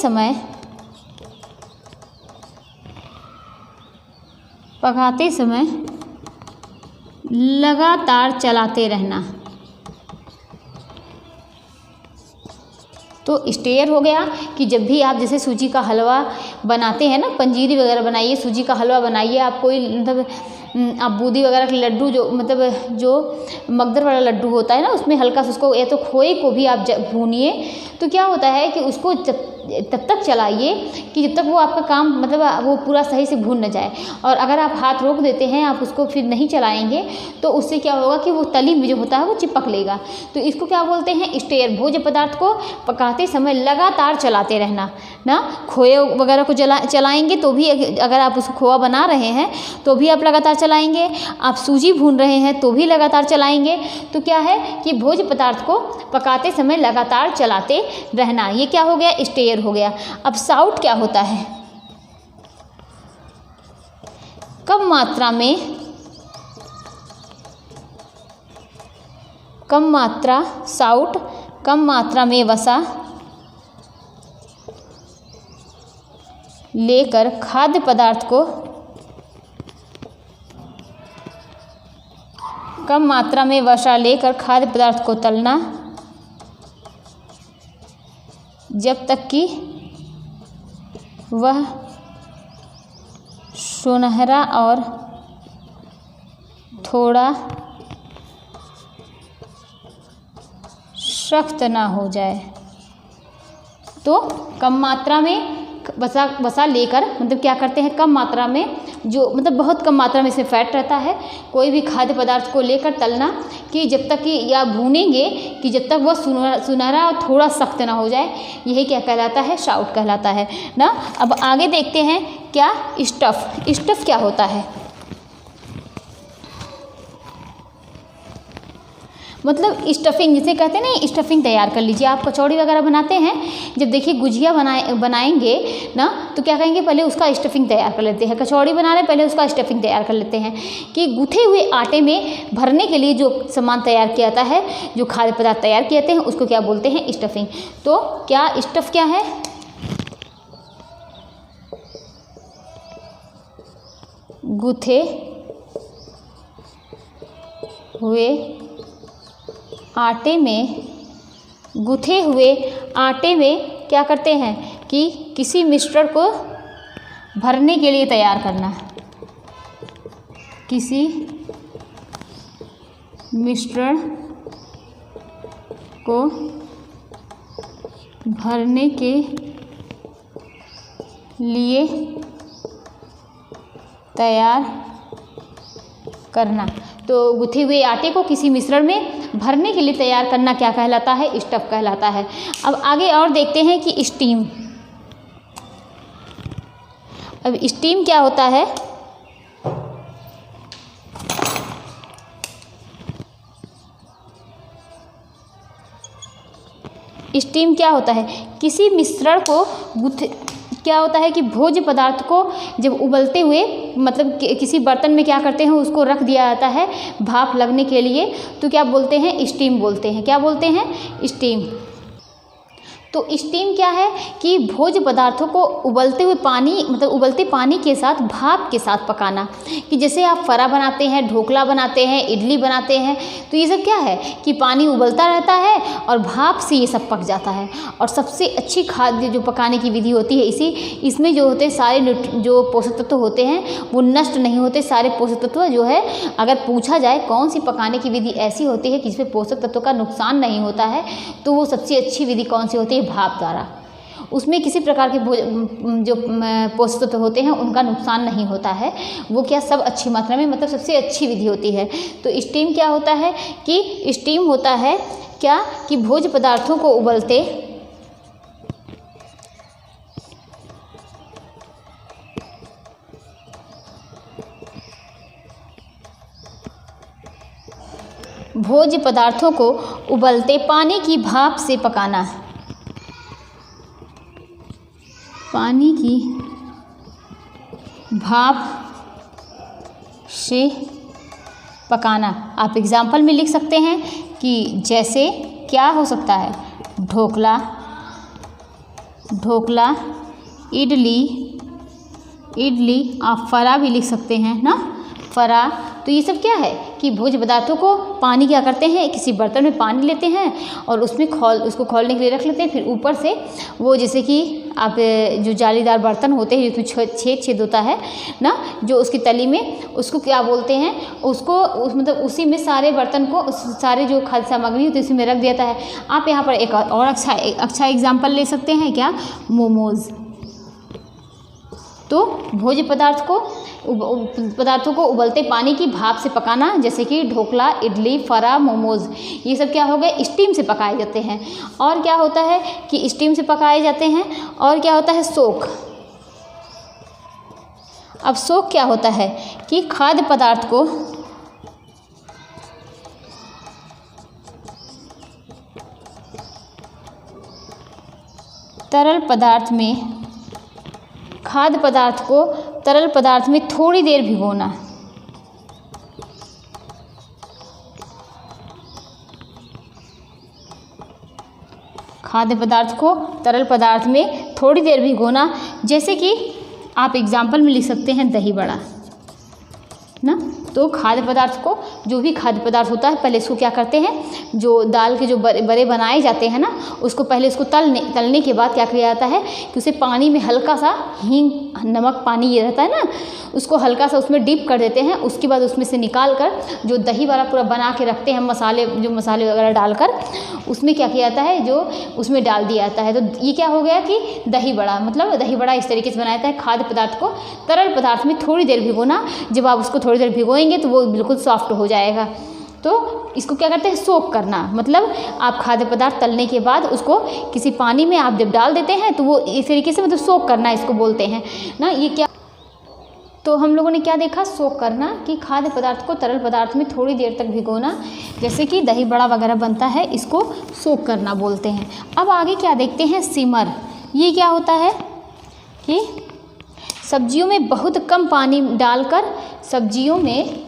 समय लगातार चलाते रहना। तो स्टेयर हो गया कि जब भी आप जैसे सूजी का हलवा बनाते हैं ना, पंजीरी वगैरह बनाइए, सूजी का हलवा बनाइए, आप कोई मतलब आप बूंदी वगैरह के लड्डू जो मगदर वाला लड्डू होता है ना, उसमें हल्का सा उसको या तो खोए को भी आप भूनिए, तो क्या होता है कि उसको तब तक चलाइए कि जब तक वो आपका काम मतलब वो पूरा सही से भून न जाए। और अगर आप हाथ रोक देते हैं, आप उसको फिर नहीं चलाएंगे, तो उससे क्या होगा कि वो तली में जो होता है वो चिपक लेगा। तो इसको क्या बोलते हैं? स्टेयर। भोज्य पदार्थ को पकाते समय लगातार चलाते रहना ना। खोए वगैरह को चलाएंगे तो भी, अगर आप उसको खोआ बना रहे हैं तो भी आप लगातार चलाएंगे, आप सूजी भून रहे हैं तो भी लगातार चलाएंगे। तो क्या है कि भोज्य पदार्थ को पकाते समय लगातार चलाते रहना, ये क्या हो गया? स्टेयर हो गया। अब साउट क्या होता है? कम मात्रा में वसा लेकर खाद्य पदार्थ को तलना, जब तक कि वह सुनहरा और थोड़ा सख्त ना हो जाए। तो कम मात्रा में वसा लेकर मतलब क्या करते हैं, कम मात्रा में, जो मतलब बहुत कम मात्रा में इसमें फैट रहता है। कोई भी खाद्य पदार्थ को लेकर तलना कि जब तक कि, या भूनेंगे कि जब तक वह सुनहरा और थोड़ा सख्त ना हो जाए, यही क्या कहलाता है, शाउट कहलाता है ना। अब आगे देखते हैं क्या, स्टफ़ क्या होता है। मतलब स्टफिंग जिसे कहते हैं ना, स्टफिंग तैयार कर लीजिए। आप कचौड़ी वगैरह बनाते हैं, जब देखिए गुजिया बनाएंगे ना, तो क्या कहेंगे, पहले उसका स्टफिंग तैयार कर लेते हैं। कचौड़ी बना रहे पहले उसका स्टफिंग तैयार कर लेते हैं कि गूथे हुए आटे में भरने के लिए जो सामान तैयार किया जाता है, जो खाद्य पदार्थ तैयार किए जाते हैं, उसको क्या बोलते हैं, स्टफिंग। तो क्या स्टफ़ क्या है, गूथे हुए आटे में क्या करते हैं कि किसी मिश्रण को भरने के लिए तैयार करना, किसी मिश्रण को भरने के लिए तैयार करना। तो गूथे हुए आटे को किसी मिश्रण में भरने के लिए तैयार करना क्या कहलाता है, स्टफ़ कहलाता है। अब आगे और देखते हैं कि स्टीम। अब स्टीम क्या होता है, स्टीम क्या होता है, किसी मिश्रण को क्या होता है कि भोज्य पदार्थ को जब उबलते हुए मतलब किसी बर्तन में क्या करते हैं, उसको रख दिया जाता है भाप लगने के लिए, तो क्या बोलते हैं, स्टीम बोलते हैं। क्या बोलते हैं, स्टीम। तो स्टीम क्या है कि भोज्य पदार्थों को उबलते हुए पानी मतलब उबलते पानी के साथ भाप के साथ पकाना। कि जैसे आप फरा बनाते हैं, ढोकला बनाते हैं, इडली बनाते हैं, तो ये सब क्या है कि पानी उबलता रहता है और भाप से ये सब पक जाता है। और सबसे अच्छी खाद्य जो पकाने की विधि होती है इसमें जो होते हैं सारे जो पोषक तत्व होते हैं वो नष्ट नहीं होते। सारे पोषक तत्व जो है, अगर पूछा जाए कौन सी पकाने की विधि ऐसी होती है कि जिसमें पोषक तत्वों का नुकसान नहीं होता है, तो वो सबसे अच्छी विधि कौन सी होती है, भाप द्वारा। उसमें किसी प्रकार के जो पोषक तत्व होते हैं उनका नुकसान नहीं होता है। वो क्या, सब अच्छी मात्रा में, मतलब सबसे अच्छी विधि होती है। तो स्टीम क्या होता है कि स्टीम होता है क्या कि भोज्य पदार्थों को उबलते भोज्य पदार्थों को उबलते पानी की भाप से पकाना। पानी की भाप से पकाना। आप एग्जाम्पल में लिख सकते हैं कि जैसे क्या हो सकता है, ढोकला, इडली, आप फरा भी लिख सकते हैं ना, फरा। तो ये सब क्या है कि भोज्य पदार्थों को पानी क्या करते हैं, किसी बर्तन में पानी लेते हैं और उसमें उसको खौलने के लिए रख लेते हैं। फिर ऊपर से वो जैसे कि आप जो जालीदार बर्तन होते हैं जिसमें छेद होता है ना, जो उसकी तली में, उसको क्या बोलते हैं, मतलब उसी में सारे बर्तन को, सारे जो खाद्य सामग्री होती है उसी में रख देता है। आप यहाँ पर एक और अच्छा एग्जाम्पल ले सकते हैं, क्या, मोमोज़। तो भोज्य पदार्थों को उबलते पानी की भाप से पकाना, जैसे कि ढोकला, इडली, फरा, मोमोज़, ये सब क्या हो गए, स्टीम से पकाए जाते हैं। और क्या होता है कि स्टीम से पकाए जाते हैं। और क्या होता है, सोख। अब सोख क्या होता है कि खाद्य पदार्थ को खाद्य पदार्थ को तरल पदार्थ में थोड़ी देर भिगोना। खाद्य पदार्थ को तरल पदार्थ में थोड़ी देर भिगोना, जैसे कि आप एग्जाम्पल में लिख सकते हैं दही बड़ा ना। तो खाद्य पदार्थ को, जो भी खाद्य पदार्थ होता है, पहले इसको क्या करते हैं, जो दाल के जो बड़े बनाए जाते हैं ना, उसको पहले इसको तलने के बाद क्या किया जाता है कि उसे पानी में हल्का सा हींग, नमक पानी ये रहता है ना, उसको हल्का सा उसमें डीप कर देते हैं। उसके बाद उसमें से निकाल कर जो दही वाला पूरा बना के रखते हैं, मसाले वगैरह डालकर उसमें क्या किया जाता है, जो उसमें डाल दिया जाता है। तो ये क्या हो गया कि दही बड़ा, मतलब दही बड़ा इस तरीके से बनाया जाता है। खाद्य पदार्थ को तरल पदार्थ में थोड़ी देर भिगोना, जब आप उसको थोड़ी देर भिगोएंगे तो वो बिल्कुल सॉफ्ट हो जाएगा। तो इसको क्या करते हैं, सोक करना, मतलब आप खाद्य पदार्थ तलने के बाद उसको किसी पानी में आप जब डाल देते हैं तो वो इस तरीके से, मतलब सोक करना इसको बोलते हैं ना। ये क्या, तो हम लोगों ने क्या देखा, सोक करना, कि खाद्य पदार्थ को तरल पदार्थ में थोड़ी देर तक भिगोना, जैसे कि दही बड़ा वगैरह बनता है, इसको सोक करना बोलते हैं। अब आगे क्या देखते हैं, सिमर। ये क्या होता है कि सब्जियों में बहुत कम पानी डालकर सब्जियों में,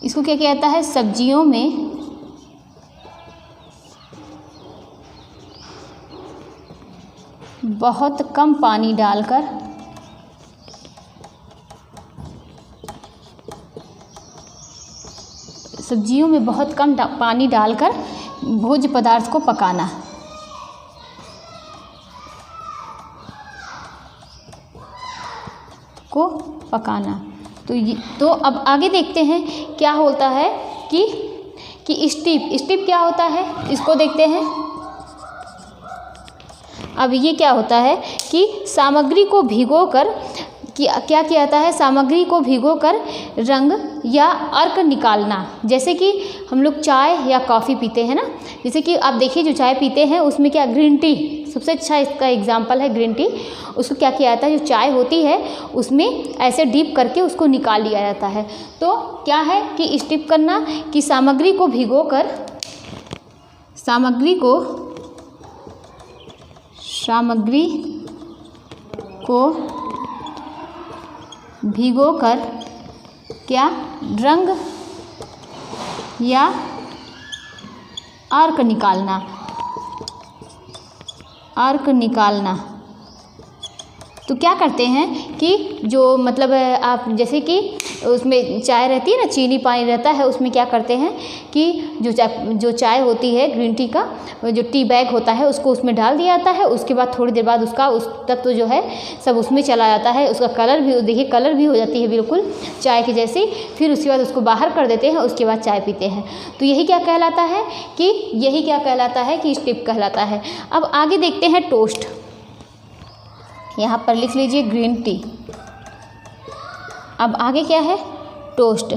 इसको क्या कहता है, सब्जियों में बहुत कम पानी डालकर सब्जियों में बहुत कम पानी डालकर भोज्य पदार्थ को पकाना। तो अब आगे देखते हैं क्या होता है कि स्टीप क्या होता है, इसको देखते हैं। अब ये क्या होता है कि सामग्री को भिगोकर क्या किया जाता है, सामग्री को भिगोकर रंग या अर्क निकालना। जैसे कि हम लोग चाय या कॉफ़ी पीते हैं ना, जैसे कि आप देखिए जो चाय पीते हैं उसमें क्या, ग्रीन टी सबसे अच्छा इसका एग्जाम्पल है, ग्रीन टी। उसको क्या किया जाता है, जो चाय होती है उसमें ऐसे डीप करके उसको निकाल लिया जाता है। तो क्या है कि स्टीप करना, कि सामग्री को भिगोकर क्या, रंग या अर्क निकालना। तो क्या करते हैं कि जो मतलब आप जैसे कि उसमें चाय रहती है ना, चीनी पानी रहता है, उसमें क्या करते हैं कि जो चाय होती है, ग्रीन टी का जो टी बैग होता है उसको उसमें डाल दिया जाता है। उसके बाद थोड़ी देर बाद उसका उस तत्व जो है सब उसमें चला जाता है। उसका कलर भी देखिए, कलर भी हो जाती है बिल्कुल चाय के जैसी। फिर उसके बाद उसको बाहर कर देते हैं, उसके बाद चाय पीते हैं। तो यही क्या कहलाता है कि स्टीप कहलाता है। अब आगे देखते हैं टोस्ट। यहाँ पर लिख लीजिए ग्रीन टी। अब आगे क्या है, टोस्ट।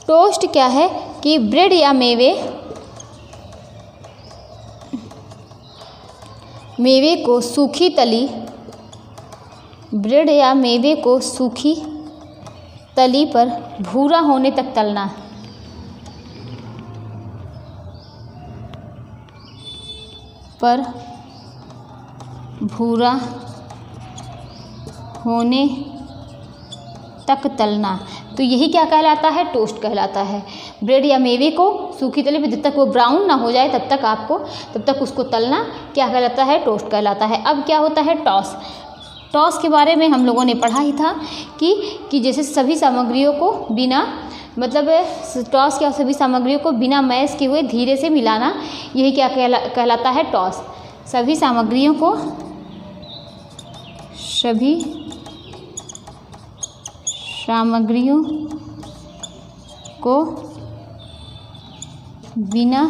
टोस्ट क्या है कि ब्रेड या मेवे को सूखी तली पर भूरा होने तक तलना। तो यही क्या कहलाता है, टोस्ट कहलाता है। ब्रेड या मेवे को सूखी तली पे जब तक वो ब्राउन ना हो जाए तब तक उसको तलना क्या कहलाता है, टोस्ट कहलाता है। अब क्या होता है, टॉस। टॉस के बारे में हम लोगों ने पढ़ा ही था कि जैसे सभी सामग्रियों को बिना, मतलब टॉस क्या, सभी सामग्रियों को बिना मैश किए हुए धीरे से मिलाना, यही क्या कहलाता है, टॉस। सभी सामग्रियों को बिना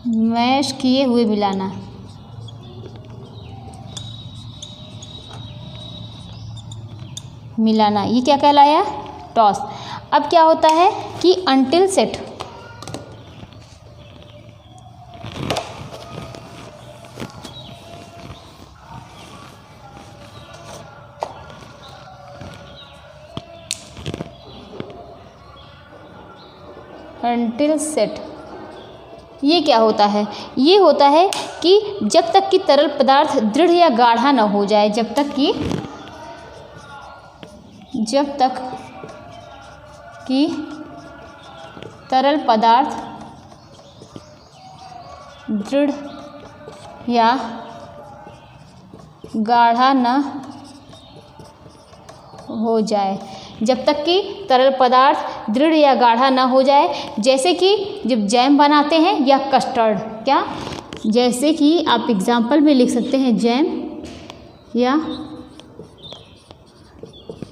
मैश किए हुए मिलाना, ये क्या कहलाया, टॉस। अब क्या होता है कि अंटिल सेट। अंटिल सेट ये क्या होता है, ये होता है कि जब तक कि तरल पदार्थ दृढ़ या गाढ़ा न हो जाए, जब तक कि तरल पदार्थ दृढ़ या गाढ़ा न हो जाए, जब तक कि तरल पदार्थ दृढ़ या गाढ़ा ना हो जाए। जैसे कि जब जैम बनाते हैं या कस्टर्ड, क्या, जैसे कि आप एग्जाम्पल में लिख सकते हैं जैम या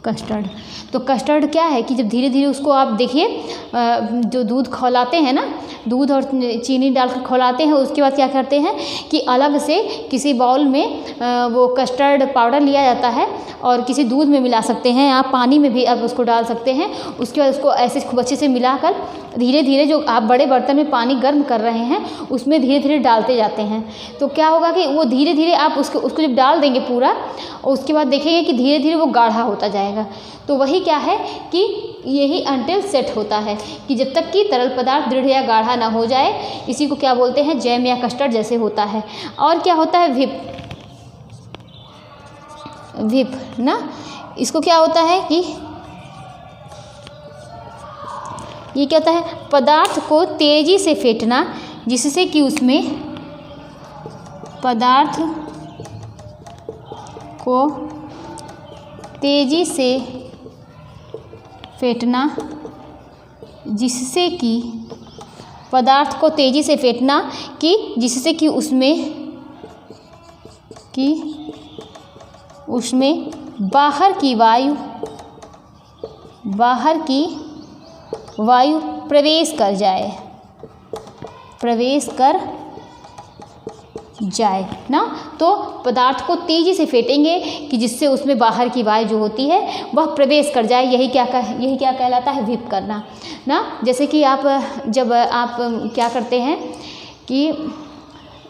कस्टर्ड। तो कस्टर्ड क्या है कि जब धीरे धीरे उसको आप देखिए, जो दूध खौलाते हैं ना, दूध और चीनी डालकर खौलाते हैं, उसके बाद क्या करते हैं कि अलग से किसी बाउल में वो कस्टर्ड पाउडर लिया जाता है और किसी दूध में मिला सकते हैं, आप पानी में भी आप उसको डाल सकते हैं। उसके बाद उसको ऐसे खूब अच्छे से मिलाकर धीरे धीरे जो आप बड़े बर्तन में पानी गर्म कर रहे हैं उसमें धीरे धीरे डालते जाते हैं। तो क्या होगा कि वो धीरे धीरे आप उसको जब डाल देंगे पूरा, उसके बाद देखेंगे कि धीरे धीरे वो गाढ़ा होता जाएगा। तो वही क्या है कि यही अंटिल सेट होता है कि जब तक कि तरल पदार्थ दृढ़ या गाढ़ा ना हो जाए, इसी को क्या बोलते हैं, जैम या कस्टर्ड जैसे होता है। और क्या होता है, व्हिप ना, इसको क्या होता है कि ये क्या होता है, पदार्थ को तेजी से फेंटना, जिससे कि उसमें पदार्थ को तेजी से फेंटना, जिससे कि पदार्थ को तेजी से फेंटना कि जिससे कि उसमें बाहर की वायु प्रवेश कर जाए ना। तो पदार्थ को तेज़ी से फेंटेंगे कि जिससे उसमें बाहर की वायु जो होती है वह प्रवेश कर जाए, यही क्या कहलाता है, व्हिप करना ना। जैसे कि जब आप क्या करते हैं कि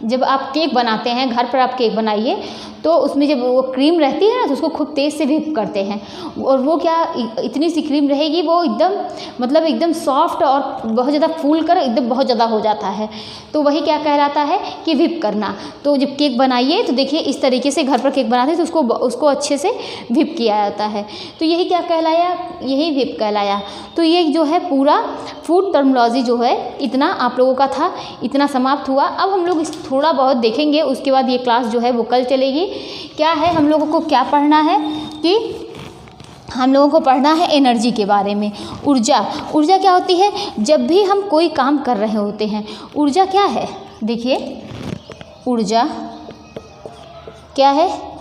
जब आप केक बनाते हैं, घर पर आप केक बनाइए तो उसमें जब वो क्रीम रहती है ना तो उसको खूब तेज़ से व्हिप करते हैं, और वो क्या इतनी सी क्रीम रहेगी वो एकदम सॉफ्ट और बहुत ज़्यादा फूल कर एकदम बहुत ज़्यादा हो जाता है। तो वही क्या कहलाता है कि व्हिप करना। तो जब केक बनाइए तो देखिए इस तरीके से घर पर केक बनाते हैं तो उसको अच्छे से व्हिप किया जाता है। तो यही क्या कहलाया, यही व्हिप कहलाया। तो ये जो है पूरा फूड टर्मिनोलॉजी जो है इतना आप लोगों का था, इतना समाप्त हुआ। अब हम लोग थोड़ा बहुत देखेंगे, उसके बाद ये क्लास जो है वो कल चलेगी। क्या है, हम लोगों को क्या पढ़ना है कि हम लोगों को पढ़ना है एनर्जी के बारे में। ऊर्जा क्या होती है, जब भी हम कोई काम कर रहे होते हैं, ऊर्जा क्या है, देखिए ऊर्जा क्या है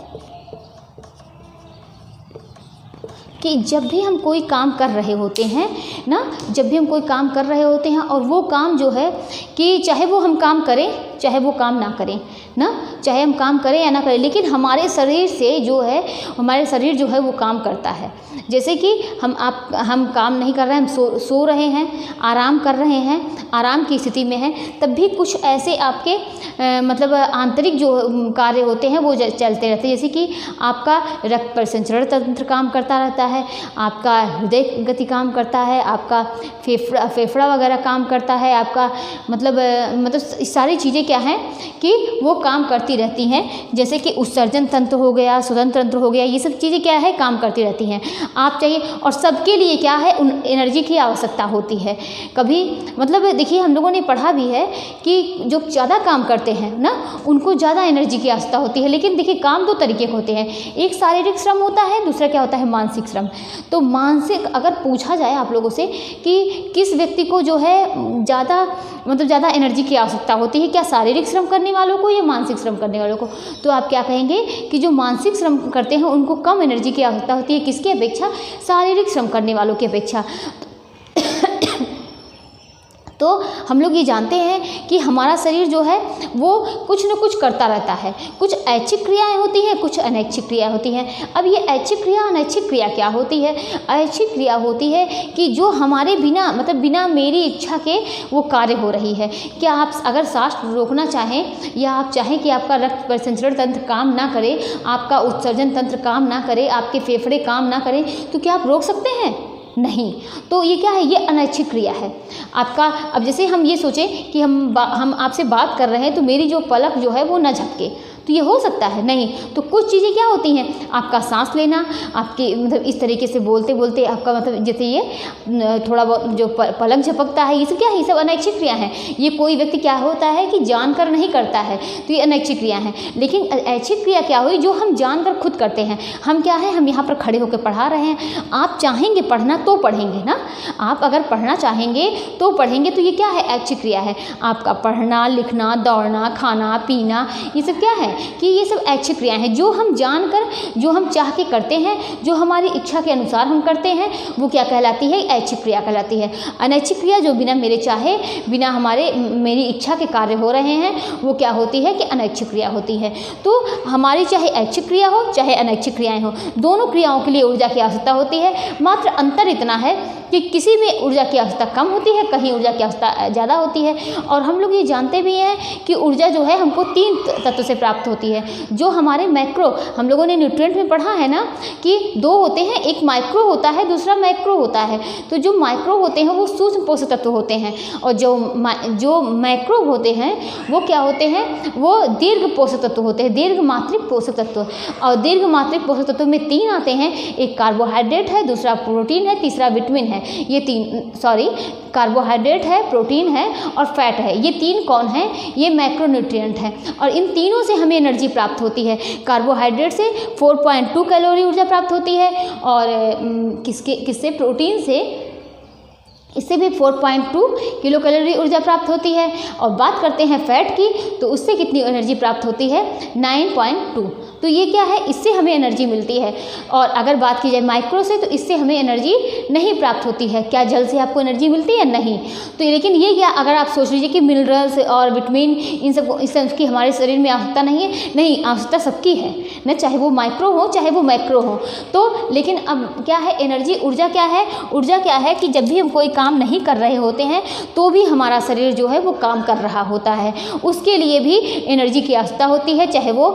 कि जब भी हम कोई काम कर रहे होते हैं ना, जब भी हम कोई काम कर रहे होते हैं और वो काम जो है कि चाहे वो हम काम करें चाहे वो काम ना करें ना, चाहे हम काम करें या ना करें, लेकिन हमारे शरीर से जो है, हमारे शरीर जो है वो काम करता है। जैसे कि हम काम नहीं कर रहे हैं, हम सो रहे हैं, आराम कर रहे हैं, आराम की स्थिति में हैं, तब भी कुछ ऐसे आपके मतलब आंतरिक जो कार्य होते हैं वो चलते रहते हैं। जैसे कि आपका रक्त परिसंचरण तंत्र काम करता रहता है, आपका हृदय गति काम करता है, आपका फेफड़ा वगैरह काम करता है, आपका मतलब सारी चीज़ें क्या हैं कि वो काम करती रहती हैं। जैसे कि उत्सर्जन तंत्र हो गया, शोधन तंत्र हो गया, ये सब चीज़ें क्या है, काम करती रहती हैं। आप चाहिए, और सबके लिए क्या है, उन एनर्जी की आवश्यकता होती है। कभी मतलब देखिए हम लोगों ने पढ़ा भी है कि जो ज़्यादा काम करते हैं ना उनको ज़्यादा एनर्जी की आवश्यकता होती है। लेकिन देखिए काम दो तरीके के होते हैं, एक शारीरिक श्रम होता है, दूसरा क्या होता है, मानसिक श्रम। तो मानसिक अगर पूछा जाए आप लोगों से कि किस व्यक्ति को जो है ज़्यादा एनर्जी की आवश्यकता होती है, क्या शारीरिक श्रम करने वालों को या मानसिक श्रम करने वालों को, तो आप क्या कहेंगे कि जो मानसिक श्रम करते हैं उनको कम एनर्जी की आवश्यकता होती है। किसकी अपेक्षा, शारीरिक श्रम करने वालों की अपेक्षा। तो हम लोग ये जानते हैं कि हमारा शरीर जो है वो कुछ न कुछ करता रहता है, कुछ ऐच्छिक क्रियाएं होती हैं, कुछ अनैच्छिक क्रियाएं होती हैं। अब ये ऐच्छिक क्रिया अनैच्छिक क्रिया क्या होती है, ऐच्छिक क्रिया होती है कि जो हमारे बिना मेरी इच्छा के वो कार्य हो रही है। क्या आप अगर सांस रोकना चाहें या आप चाहें कि आपका रक्त परिसंचरण तंत्र काम ना करे, आपका उत्सर्जन तंत्र काम ना करे, आपके फेफड़े काम ना करें, तो क्या आप रोक सकते हैं? नहीं। तो ये क्या है, ये अनैच्छिक क्रिया है आपका। अब जैसे हम ये सोचें कि हम आपसे बात कर रहे हैं तो मेरी जो पलक जो है वो न झपके, तो ये हो सकता है नहीं। तो कुछ चीज़ें क्या होती हैं, आपका सांस लेना, आपके मतलब इस तरीके से बोलते बोलते आपका मतलब जैसे ये थोड़ा बहुत जो पलक झपकता है, ये सब क्या है, ये सब अनैच्छिक क्रिया है। ये कोई व्यक्ति क्या होता है कि जानकर नहीं करता है, तो ये अनैच्छिक क्रिया है। लेकिन ऐच्छिक क्रिया क्या हुई, जो हम जानकर खुद करते हैं। हम क्या है, हम यहाँ पर खड़े होकर पढ़ा रहे हैं, आप चाहेंगे पढ़ना तो पढ़ेंगे ना, आप अगर पढ़ना चाहेंगे तो पढ़ेंगे, तो ये क्या है, ऐच्छिक क्रिया है। आपका पढ़ना, लिखना, दौड़ना, खाना पीना, ये सब क्या है कि ये सब ऐच्छिक क्रिया है, जो हम जानकर, जो हम चाह के करते हैं, जो हमारी इच्छा के अनुसार हम करते हैं, वो क्या कहलाती है, ऐच्छिक क्रिया कहलाती है। अनैच्छिक क्रिया जो बिना मेरे चाहे, बिना मेरी इच्छा के कार्य हो रहे हैं, वो क्या होती है कि अनैच्छिक क्रिया होती है। तो हमारी चाहे ऐच्छिक क्रिया हो चाहे अनैच्छिक क्रियाएं हो, दोनों क्रियाओं के लिए ऊर्जा की आवश्यकता होती है। मात्र अंतर इतना है कि किसी में ऊर्जा की आवश्यकता कम होती है, कहीं ऊर्जा की आवश्यकता ज़्यादा होती है। और हम लोग ये जानते भी हैं कि ऊर्जा जो है हमको 3 तत्व से प्राप्त होती है। जो हमारे मैक्रो, हम लोगों ने न्यूट्रिएंट में पढ़ा है ना कि 2 होते हैं, एक माइक्रो होता है, दूसरा मैक्रो होता है। तो जो माइक्रो होते हैं वो सूक्ष्म पोषक तत्व होते हैं, और जो मैक्रो होते हैं वो क्या होते हैं, वो दीर्घ पोषक तत्व होते हैं, दीर्घ मात्रिक पोषक तत्व। और दीर्घ मात्रिक पोषक तत्व में 3 आते हैं, एक कार्बोहाइड्रेट है, दूसरा प्रोटीन है, तीसरा विटामिन है। ये 3 कार्बोहाइड्रेट है, प्रोटीन है और फैट है। ये 3 कौन है, ये मैक्रोन्यूट्रिएंट है। और इन तीनों से हमें एनर्जी प्राप्त होती है। कार्बोहाइड्रेट से 4.2 कैलोरी ऊर्जा प्राप्त होती है, और किससे, प्रोटीन से, इससे भी 4.2 किलो कैलोरी ऊर्जा प्राप्त होती है। और बात करते हैं फैट की, तो उससे कितनी एनर्जी प्राप्त होती है, 9.2। तो ये क्या है, इससे हमें एनर्जी मिलती है। और अगर बात की जाए माइक्रो से, तो इससे हमें एनर्जी नहीं प्राप्त होती है। क्या जल से आपको एनर्जी मिलती है, नहीं। तो लेकिन ये क्या, अगर आप सोच लीजिए कि मिनरल्स और विटामिन इन सब की हमारे शरीर में आवश्यकता नहीं है, नहीं, आवश्यकता सबकी है ना, चाहे वो माइक्रो हो चाहे वो मैक्रो हो। तो लेकिन अब क्या है, एनर्जी, ऊर्जा क्या है, ऊर्जा क्या है कि जब भी हम कोई काम नहीं कर रहे होते हैं तो भी हमारा शरीर जो है वो काम कर रहा होता है, उसके लिए भी एनर्जी की आवश्यकता होती है। चाहे वो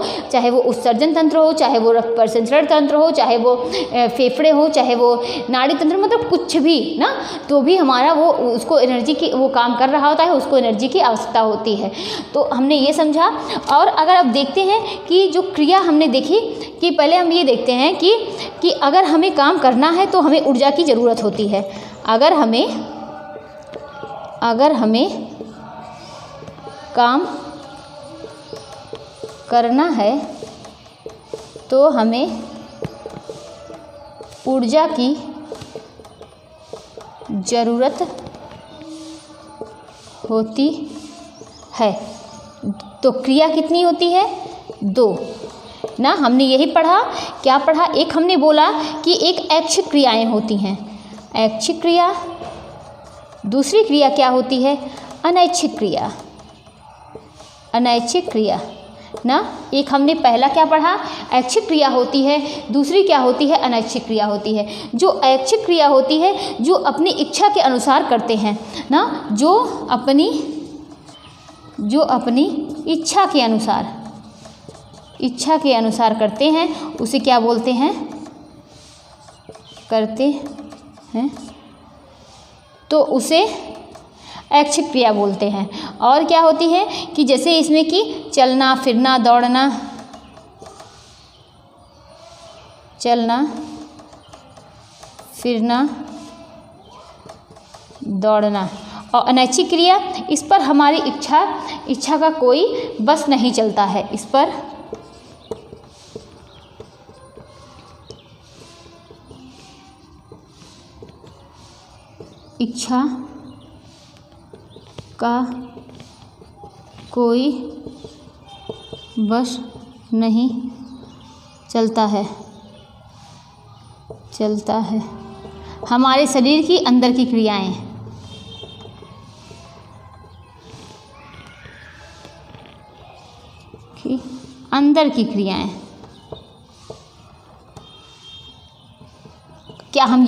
उत्सर्जन तंत्र हो, चाहे वो रक्त परिसंचरण तंत्र हो, चाहे वो फेफड़े हो, चाहे वो नाड़ी तंत्र, मतलब कुछ भी ना, तो भी हमारा वो उसको एनर्जी की, वो काम कर रहा होता है, उसको एनर्जी की आवश्यकता होती है। तो हमने ये समझा। और अगर आप देखते हैं कि जो क्रिया हमने देखी, कि पहले हम ये देखते हैं कि अगर हमें काम करना है तो हमें ऊर्जा की ज़रूरत होती है। अगर हमें काम करना है तो हमें ऊर्जा की ज़रूरत होती है। तो क्रिया कितनी होती है, 2 ना। हमने यही पढ़ा, क्या पढ़ा, एक हमने बोला कि एक ऐच्छिक क्रियाएं होती हैं, ऐच्छिक क्रिया। दूसरी क्रिया क्या होती है, अनैच्छिक क्रिया, अनैच्छिक क्रिया ना। एक हमने पहला क्या पढ़ा, ऐच्छिक क्रिया होती है, दूसरी क्या होती है, अनैच्छिक क्रिया होती है। जो ऐच्छिक क्रिया होती है, जो अपनी इच्छा के अनुसार करते हैं ना, जो अपनी इच्छा के अनुसार करते हैं, उसे क्या बोलते हैं, करते हैं, तो उसे ऐच्छिक क्रिया बोलते हैं। और क्या होती है कि जैसे इसमें कि चलना फिरना, दौड़ना, चलना फिरना, दौड़ना। और अनैच्छिक क्रिया, इस पर हमारी इच्छा का कोई बस नहीं चलता है, इस पर इच्छा का कोई बस नहीं चलता है। हमारे शरीर की अंदर की क्रियाएं, अंदर की क्रियाएं, क्या हम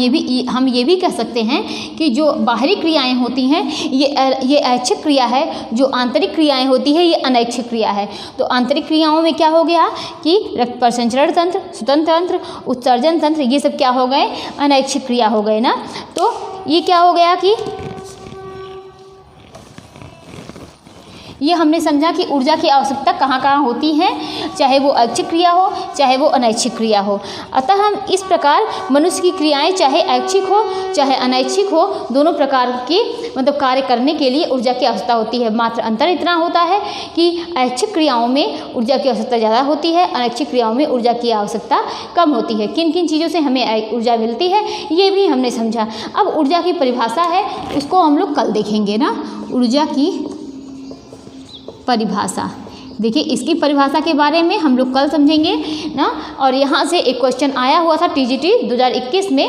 ये भी कह सकते हैं कि जो बाहरी क्रियाएं होती हैं ये ऐच्छिक क्रिया है, जो आंतरिक क्रियाएं होती है ये अनैच्छिक क्रिया है। तो आंतरिक क्रियाओं में क्या हो गया कि रक्त परिसंचरण तंत्र, स्वतंत्र तंत्र, उत्सर्जन तंत्र, ये सब क्या हो गए, अनैच्छिक क्रिया हो गए ना। तो ये क्या हो गया कि ये हमने समझा कि ऊर्जा की आवश्यकता कहाँ कहाँ होती है, चाहे वो ऐच्छिक क्रिया हो चाहे वो अनैच्छिक क्रिया हो। अतः हम इस प्रकार मनुष्य की क्रियाएं चाहे ऐच्छिक हो चाहे अनैच्छिक हो, दोनों प्रकार की मतलब कार्य करने के लिए ऊर्जा की आवश्यकता होती है। मात्र अंतर इतना होता है कि ऐच्छिक क्रियाओं में ऊर्जा की आवश्यकता ज़्यादा होती है, अनैच्छिक क्रियाओं में ऊर्जा की आवश्यकता कम होती है। किन किन चीज़ों से हमें ऊर्जा मिलती है ये भी हमने समझा। अब ऊर्जा की परिभाषा है, उसको हम लोग कल देखेंगे ना। ऊर्जा की परिभाषा, देखिए इसकी परिभाषा के बारे में हम लोग कल समझेंगे ना। और यहाँ से एक क्वेश्चन आया हुआ था TGT 2021 में,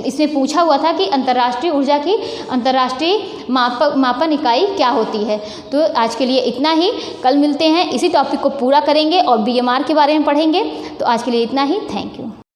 इसमें पूछा हुआ था कि अंतर्राष्ट्रीय ऊर्जा की अंतर्राष्ट्रीय मापन इकाई क्या होती है। तो आज के लिए इतना ही, कल मिलते हैं, इसी टॉपिक को पूरा करेंगे और BMR के बारे में पढ़ेंगे। तो आज के लिए इतना ही, थैंक यू।